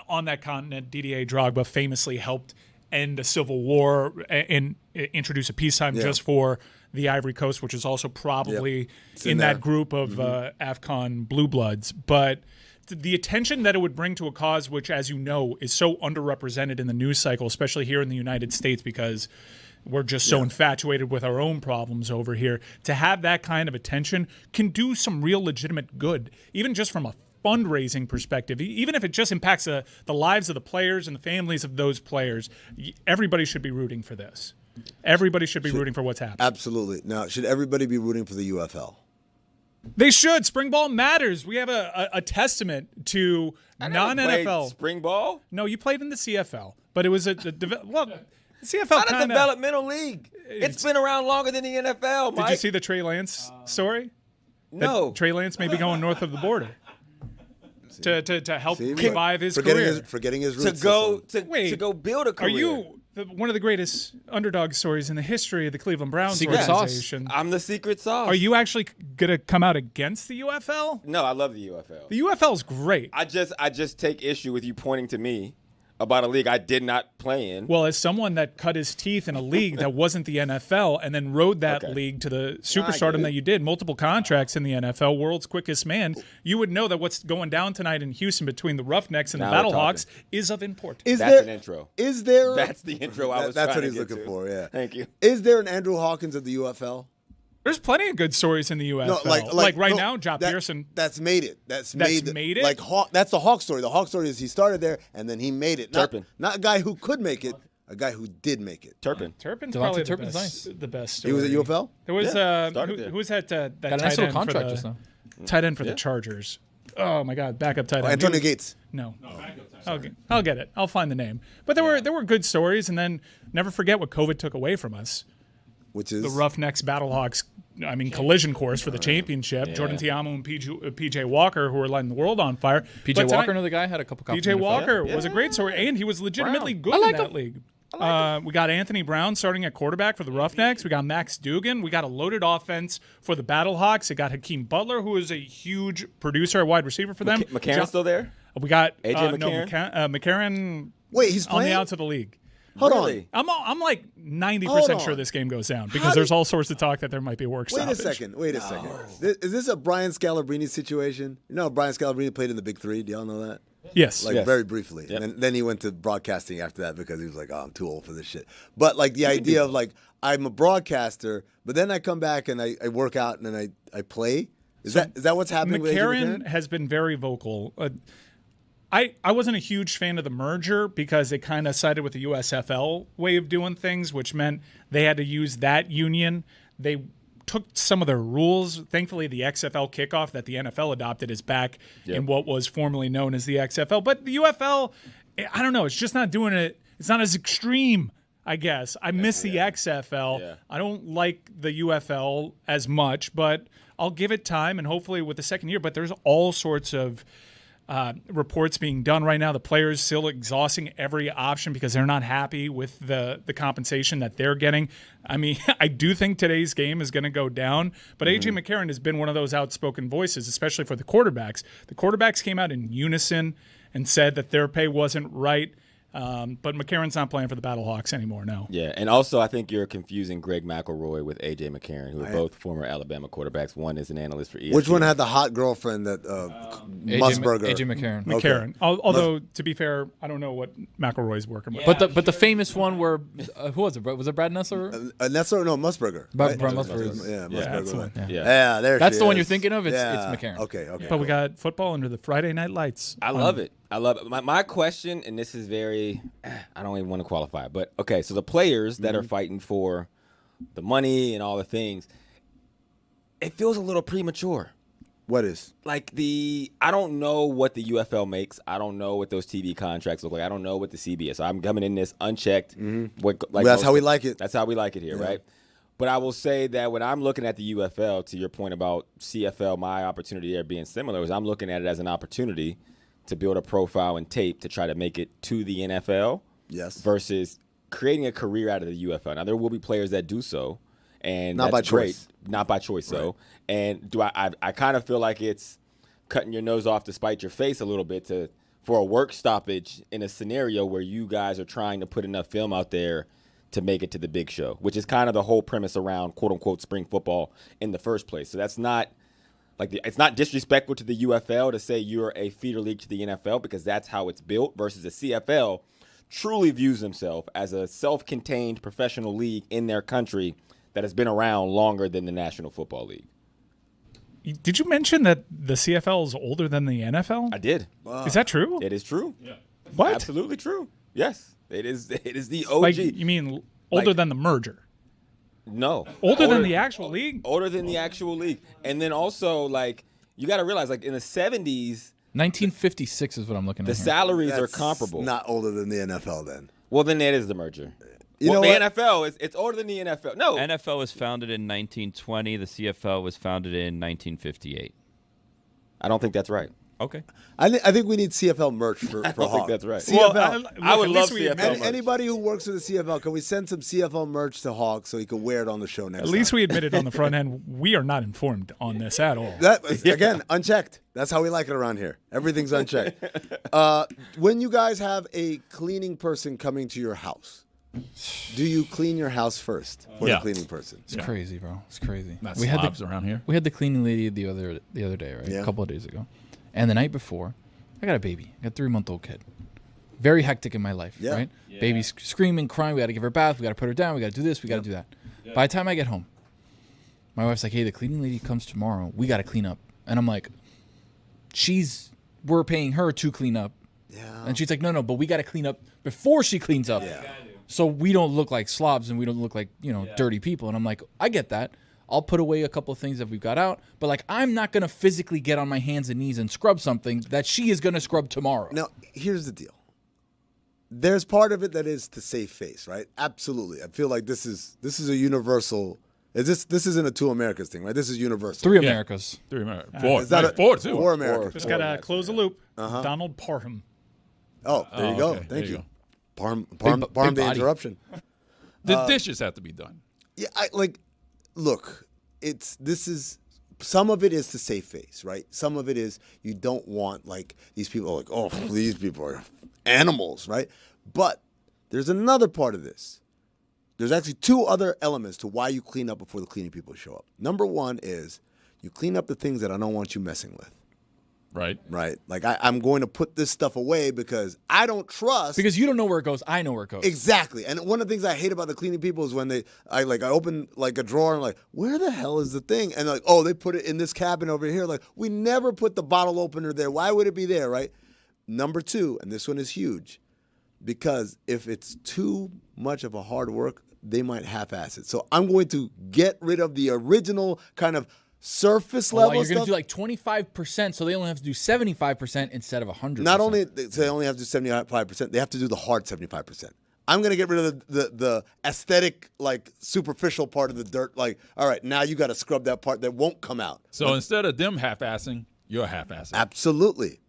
on that continent, Didier Drogba famously helped end a civil war and introduce a peacetime just for the Ivory Coast, which is also probably in that group of AFCON blue bloods. But the attention that it would bring to a cause which, as you know, is so underrepresented in the news cycle, especially here in the United States, because we're just so infatuated with our own problems over here, to have that kind of attention can do some real legitimate good, even just from a fundraising perspective, even if it just impacts the lives of the players and the families of those players. Everybody should be rooting for this. Everybody should be rooting for what's happening. Absolutely. Now, should everybody be rooting for the UFL? They should. Spring ball matters. We have a testament to non-NFL. Spring ball? No, you played in the CFL, but it was the CFL not a developmental league. It's been around longer than the NFL, Mike. Did you see the Trey Lance story? No. That Trey Lance may be going north of the border to help revive his career. Forgetting his roots. To go build a career. Are you one of the greatest underdog stories in the history of the Cleveland Browns Secret organization? Sauce. I'm the secret sauce. Are you actually going to come out against the UFL? No, I love the UFL. The UFL is great. I just take issue with you pointing to me about a league I did not play in. Well, as someone that cut his teeth in a league that wasn't the NFL and then rode that league to the superstardom that you did, multiple contracts in the NFL, world's quickest man, you would know that what's going down tonight in Houston between the Roughnecks and the Battlehawks is of importance. That's an intro. Is there? That's the intro I was trying to get to. That's what he's looking for, yeah. Thank you. Is there an Andrew Hawkins of the UFL? There's plenty of good stories in the UFL. No, right now, Job Pearson. That's made it. That's made it. Like that's the Hawk story. The Hawk story is he started there and then he made it. Turpin. Not a guy who could make it, a guy who did make it. Turpin's probably the best story. He was at UFL? There was who was that got a tight nice little end contract for just now. Tight end for the Chargers. Oh my God, backup tight end. Antonio Gates. No. I'll get it. I'll find the name. But there were good stories, and then never forget what COVID took away from us. Which is the Roughnecks Battlehawks. Collision course for the championship. Yeah. Jordan Tiamo and PJ Walker, who were lighting the world on fire. PJ Walker, another guy, had a couple. PJ Walker was a great story, and he was legitimately good in that league. We got Anthony Brown starting at quarterback for the Roughnecks. We got Max Dugan. We got a loaded offense for the Battlehawks. We got Hakeem Butler, who is a huge producer at wide receiver for them. McCarron's still there? We got AJ McCarron. McCarron. Wait, he's on playing? the outs of the league. Hold really? on. I'm like 90% sure this game goes down because there's all sorts of talk that there might be a work stoppage. Wait a second. Is this a Brian Scalabrine situation? You know, Brian Scalabrine played in the Big Three. Do y'all know that? Yes. Like very briefly. Yep. And then he went to broadcasting after that because he was like, oh, I'm too old for this shit. But like the idea of like, I'm a broadcaster, but then I come back and I work out and then I play. Is that what's happening with AJ McCarron has been very vocal. I wasn't a huge fan of the merger because it kind of sided with the USFL way of doing things, which meant they had to use that union. They took some of their rules. Thankfully, the XFL kickoff that the NFL adopted is back in what was formerly known as the XFL. But the UFL, I don't know, it's just not doing it. It's not as extreme, I guess. I miss the XFL. Yeah. I don't like the UFL as much, but I'll give it time and hopefully with the second year. But there's all sorts of reports being done right now. The players still exhausting every option because they're not happy with the compensation that they're getting. I mean, I do think today's game is going to go down, but AJ McCarron has been one of those outspoken voices, especially for the quarterbacks. The quarterbacks came out in unison and said that their pay wasn't right. But McCarron's not playing for the Battlehawks anymore, no. Yeah, and also I think you're confusing Greg McElroy with A.J. McCarron, who are both former Alabama quarterbacks. One is an analyst for EST. Which one had the hot girlfriend that Musburger? A.J. McCarron. McCarron. Although, to be fair, I don't know what McElroy's working with. But the famous one where, who was it? Was it Brad Nessler? Nessler? No, Musburger. Brad right? Musburger. Yeah, that's the Musburger. one. Yeah, there That's she the one is. you're thinking of? It's Yeah. McCarron. Okay. But we got football under the Friday night lights. I love it. I love it. My question, and this is very, I don't even want to qualify it, but okay, so the players that are fighting for the money and all the things, it feels a little premature. What is? Like I don't know what the UFL makes. I don't know what those TV contracts look like. I don't know what the CB is. So I'm coming in this unchecked. That's how we like it. That's how we like it here, right? But I will say that when I'm looking at the UFL, to your point about CFL, my opportunity there being similar, is I'm looking at it as an opportunity to build a profile and tape to try to make it to the NFL. Yes. Versus creating a career out of the UFL. Now there will be players that do so, and Not that's by great. choice. Not by choice, though. And do I kind of feel like it's cutting your nose off to spite your face a little bit for a work stoppage in a scenario where you guys are trying to put enough film out there to make it to the big show, which is kind of the whole premise around quote unquote spring football in the first place. So that's not it's not disrespectful to the UFL to say you're a feeder league to the NFL because that's how it's built, versus the CFL truly views themselves as a self-contained professional league in their country that has been around longer than the National Football League. Did you mention that the CFL is older than the NFL? I did. Is that true? It is true. Yeah. What? Absolutely true. Yes. It is the OG. Like, you mean older than the merger? No. Older than the actual league? Older than the actual league. And then also, you got to realize, in the 70s, 1956 is what I'm looking at. the salaries are comparable. Not older than the NFL then. Well, then that is the merger. You know the what? NFL it's older than the NFL. No. NFL was founded in 1920. The CFL was founded in 1958. I don't think that's right. Okay. I think we need CFL merch for I don't think Hawk. that's right. CFL. I would love CFL merch. Anybody who works for the CFL, can we send some CFL merch to Hawk so he can wear it on the show next At least time? we admitted on the front end, we are not informed on this at all. Again, unchecked. That's how we like it around here. Everything's unchecked. When you guys have a cleaning person coming to your house, do you clean your house first for the cleaning person? It's crazy, bro. It's crazy. Not We had slobs around here. We had the cleaning lady the other day, right? Yeah. A couple of days ago. And the night before, I got a baby. I got a 3-month-old kid. Very hectic in my life, right? Yeah. Baby's screaming, crying. We got to give her a bath. We got to put her down. We got to do this. We got to do that. Yeah. By the time I get home, my wife's like, "Hey, the cleaning lady comes tomorrow. We got to clean up." And I'm like, we're paying her to clean up. Yeah. And she's like, no, but we got to clean up before she cleans up. Yeah. So we don't look like slobs and we don't look like, dirty people. And I'm like, I get that. I'll put away a couple of things that we've got out, but I'm not going to physically get on my hands and knees and scrub something that she is going to scrub tomorrow. Now, here's the deal. There's part of it that is to save face, right? Absolutely. I feel like this is a universal. This isn't a two Americas thing, right? This is universal. 3 Americas. 3 Americas. Four, too. 4 Americas. Just got to close the loop. Donald Parham. Oh, there you go. Okay. Thank you. Go. Parham big the body. interruption. The dishes have to be done. Yeah, look, some of it is to save face, right? Some of it is you don't want these people these people are animals, right? But there's another part of this. There's actually 2 other elements to why you clean up before the cleaning people show up. Number 1 is you clean up the things that I don't want you messing with. Right. Right. Like I'm going to put this stuff away because I don't trust. Because you don't know where it goes. I know where it goes. Exactly. And one of the things I hate about the cleaning people is when I open like a drawer and like, where the hell is the thing? And like, oh, they put it in this cabinet over here. Like, we never put the bottle opener there. Why would it be there, right? Number 2, and this one is huge, because if it's too much of a hard work, they might half-ass it. So I'm going to get rid of the original kind of surface level You're stuff. going to do like 25%, so they only have to do 75% instead of 100%. Not only do they only have to do 75%, they have to do the hard 75%. I'm going to get rid of the aesthetic, like, superficial part of the dirt. Like, all right, now you got to scrub that part that won't come out. So instead of them half-assing, you're half-assing. Absolutely.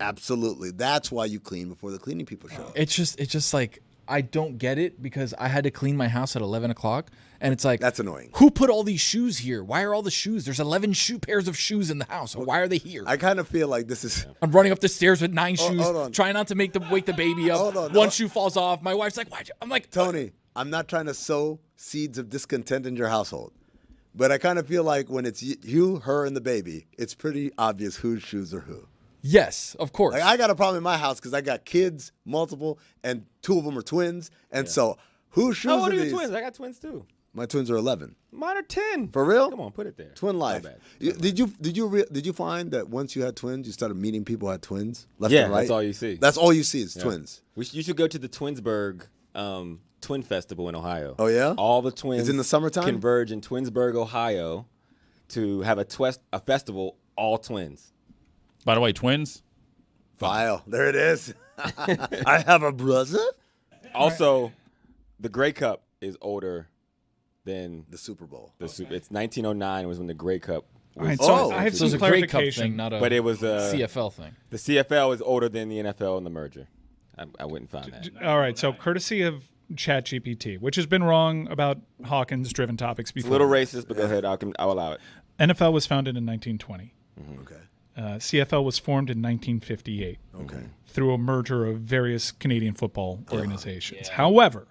Absolutely. That's why you clean before the cleaning people show up. It's just like, I don't get it because I had to clean my house at 11 o'clock. And it's like, that's annoying. Who put all these shoes here? Why are all the shoes? There's 11 pairs of shoes in the house. Why are they here? I kind of feel like this is. I'm running up the stairs with 9 shoes, hold on. trying not to wake the baby up. One shoe falls off. My wife's like, "Why?" I'm like, Tony, I'm not trying to sow seeds of discontent in your household, but I kind of feel like when it's you, her, and the baby, it's pretty obvious whose shoes are who. Yes, of course. Like, I got a problem in my house because I got kids, multiple, and 2 of them are twins, and so whose shoes How old are are your these? twins? I got twins too. My twins are 11. Mine are 10. For real? Come on, put it there. Twin life. My bad. Did you find that once you had twins, you started meeting people who had twins left Yeah, and right? that's all you see. That's all you see is twins. You should go to the Twinsburg Twin Festival in Ohio. Oh yeah? All the twins Is it in the summertime? converge in Twinsburg, Ohio, to have a festival all twins. By the way, twins. File. There it is. I have a brother. Also, the Grey Cup is older than the Super Bowl. It's 1909 was when the Grey Cup. All right, so I have some a Grey Cup clarification. thing, not a But it was a CFL thing. The CFL is older than the NFL in the merger. I wouldn't find that. All right, so courtesy of ChatGPT, which has been wrong about Hawkins-driven topics before. It's a little racist, but go ahead. I'll allow it. NFL was founded in 1920. Okay. CFL was formed in 1958. Okay. Through a merger of various Canadian football organizations. However,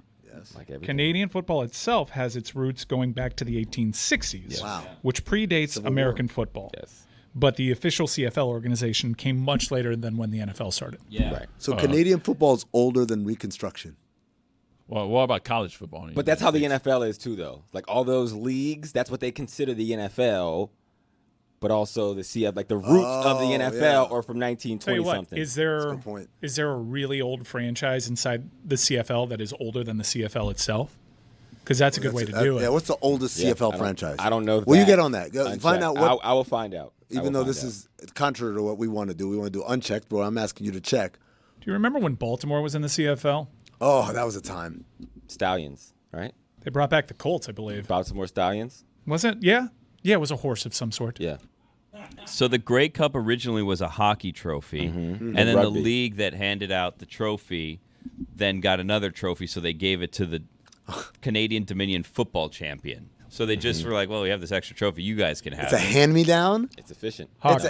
like Canadian football itself has its roots going back to the 1860s, which predates Civil American War. football. Yes. But the official CFL organization came much later than when the NFL started. Yeah. Right. So Canadian football is older than Reconstruction. Well, what about college football? But that's how the NFL is too, though. Like all those leagues, that's what they consider the NFL. But also the CFL, like the roots of the NFL, are from 1920 Tell you what, something. is there a really old franchise inside the CFL that is older than the CFL itself? Because that's a good way to do it. Yeah, what's the oldest CFL franchise? I don't know. Will you get on that? Go, find out what. I will find out. Even though this is contrary to what we want to do, we want to do unchecked. But I'm asking you to check. Do you remember when Baltimore was in the CFL? Oh, that was a time. Stallions, right? They brought back the Colts, I believe. Baltimore Stallions. Was it? Yeah. Yeah, it was a horse of some sort. Yeah. So the Grey Cup originally was a hockey trophy, and then the league that handed out the trophy then got another trophy, so they gave it to the Canadian Dominion football champion. So they just were like, well, we have this extra trophy. You guys can have It's it. a hand-me-down? It's efficient. Hawk,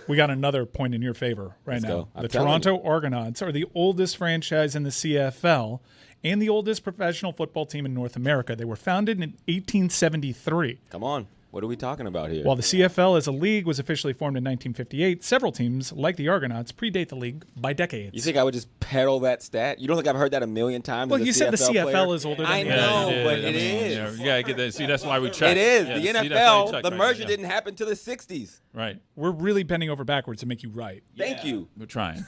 we got another point in your favor right now. Go. The Toronto Argonauts are the oldest franchise in the CFL and the oldest professional football team in North America. They were founded in 1873. Come on. What are we talking about here? While the CFL as a league was officially formed in 1958, several teams, like the Argonauts, predate the league by decades. You think I would just peddle that stat? You don't think I've heard that a million times? Well, you said the CFL is older than I the know, NFL. but it is. Yeah, get that. See, that's why we check. It is. Yeah, The see, that's why we NFL, check the right merger now. didn't happen till the 60s. Right. We're really bending over backwards to make you right. Thank you. We're trying.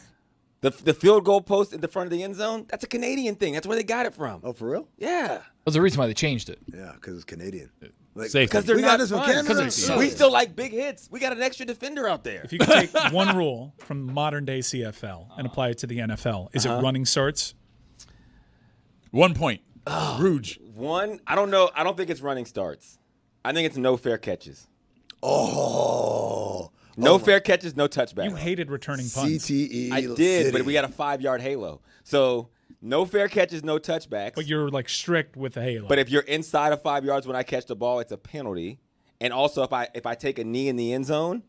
The field goal post in the front of the end zone, that's a Canadian thing. That's where they got it from. Oh, for real? Yeah. That's the reason why they changed it. Yeah, because it's Canadian. Like, Because they're we not got this from fun. Canada. We still like big hits. We got an extra defender out there. If you could take one rule from modern day CFL and apply it to the NFL, is it running starts? 1 point. Rouge. One, I don't know. I don't think it's running starts. I think it's no fair catches. Oh. No fair catches, no touchbacks. You hated returning punts. CTE. I did, City. but we got a 5-yard halo. So no fair catches, no touchbacks. But you're like strict with the halo. But if you're inside of 5 yards when I catch the ball, it's a penalty. And also, if I take a knee in the end zone,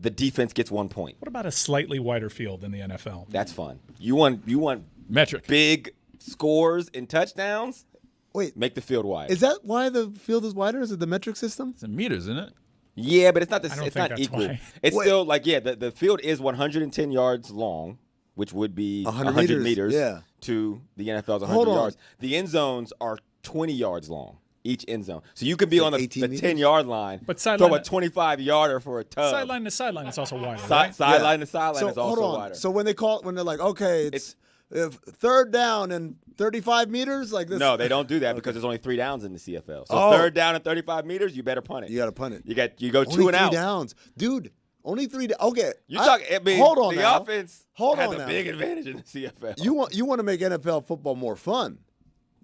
the defense gets 1 point. What about a slightly wider field in the NFL? That's fun. You want metric big scores and touchdowns? Wait, make the field wide. Is that why the field is wider? Is it the metric system? It's in meters, isn't it? Yeah, but it's not I don't it's think not that's equal. why. It's still like the field is 110 yards long, which would be 100 meters yeah. to the NFL's 100 Hold on. yards. The end zones are 20 yards long. Each end zone. So you could be on the 18 10-yard line, But throw sideline- a 25-yarder for a tub. Sideline to sideline, it's also wider. right? Sideline to sideline So is also hold on. wider. So when they're like, okay, it's third down and 35 meters, like this. No, they don't do that because there's only 3 downs in the CFL. So Oh. third down and 35 meters, you better punt it. You got to punt it. You go Only 2 and out. 3 downs, dude. Only 3. Okay, Hold on the now. offense Hold has on a now. big advantage in the CFL. You want to make NFL football more fun?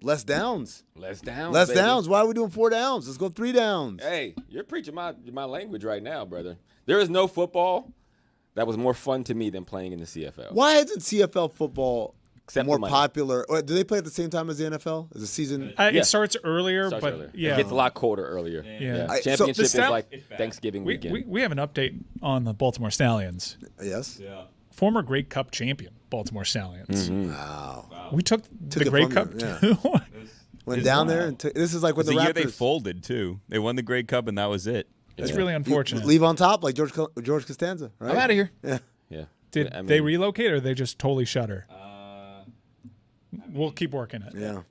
Less downs. Less downs. Less baby. downs. Why are we doing 4 downs? Let's go 3 downs. Hey, you're preaching my language right now, brother. There is no football that was more fun to me than playing in the CFL. Why isn't CFL football Except more for money. popular? Or do they play at the same time as the NFL? Is the season? It starts earlier, Starts but earlier. yeah, It gets a lot colder earlier. Yeah. Championship is stat- like Thanksgiving weekend. we have an update on the Baltimore Stallions. Yes. Yeah. Former Grey Cup champion, Baltimore Stallions. Mm-hmm. Wow. We took the it Grey from Cup them, too. Went down there and this is like when It was the the year Raptors. they folded too. They won the Grey Cup and that was it. It's really unfortunate. Leave on top like George Costanza, right? I'm out of here. Yeah. Yeah. Did they relocate or they just totally shut her? We'll keep working it. Yeah.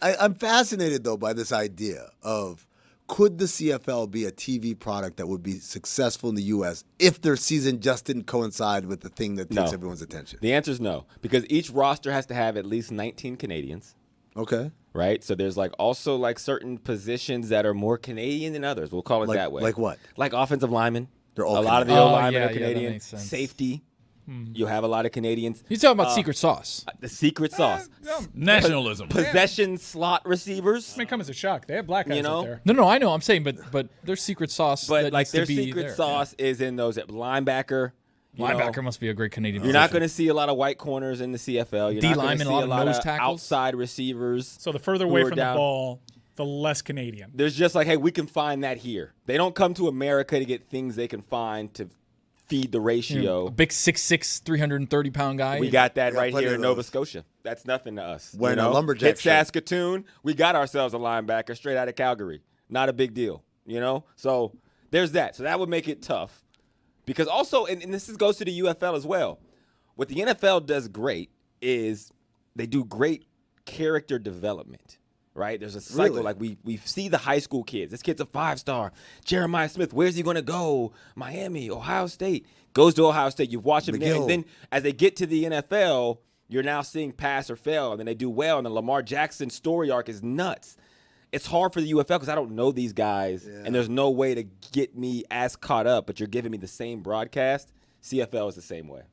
I'm fascinated though by this idea of could the CFL be a TV product that would be successful in the U.S. if their season just didn't coincide with the thing that takes No. everyone's attention? The answer is no, because each roster has to have at least 19 Canadians. Okay. Right? So there's also certain positions that are more Canadian than others. We'll call it that way. Like what? Like offensive linemen. They're all a lot of the Canadian. O-linemen yeah, are that Canadian. makes sense. Safety. You have a lot of Canadians. You're talking about secret sauce. The secret sauce. Nationalism. Possession slot receivers. May come as a shock. They have black guys up there. No, I know. I'm saying, but there's secret sauce. But that like needs to their be secret there. sauce is in those linebacker. you Linebacker know. must be a great Canadian. You're not going to see a lot of white corners in the CFL. You're D not going linemen, to see a lot of nose tackles. outside receivers. So the further who away are from down. the ball, the less Canadian. There's just hey, we can find that here. They don't come to America to get things they can find to feed the ratio. A big 6'6", 330-pound guy. We got that right plenty here of in Nova those. Scotia. That's nothing to us. Wearing a you know? lumberjack Hit shirt. Saskatoon, we got ourselves a linebacker straight out of Calgary. Not a big deal, you know? So there's that. So that would make it tough. Because also, and this goes to the UFL as well, what the NFL does great is they do great character development. Right? There's a cycle. Really? Like we see the high school kids. This kid's a 5-star. Jeremiah Smith, where's he going to go? Miami, Ohio State. Goes to Ohio State. You've watched him there. McGill. And then as they get to the NFL, you're now seeing pass or fail. And then they do well. And the Lamar Jackson story arc is nuts. It's hard for the UFL because I don't know these guys. Yeah. And there's no way to get me as caught up. But you're giving me the same broadcast. CFL is the same way.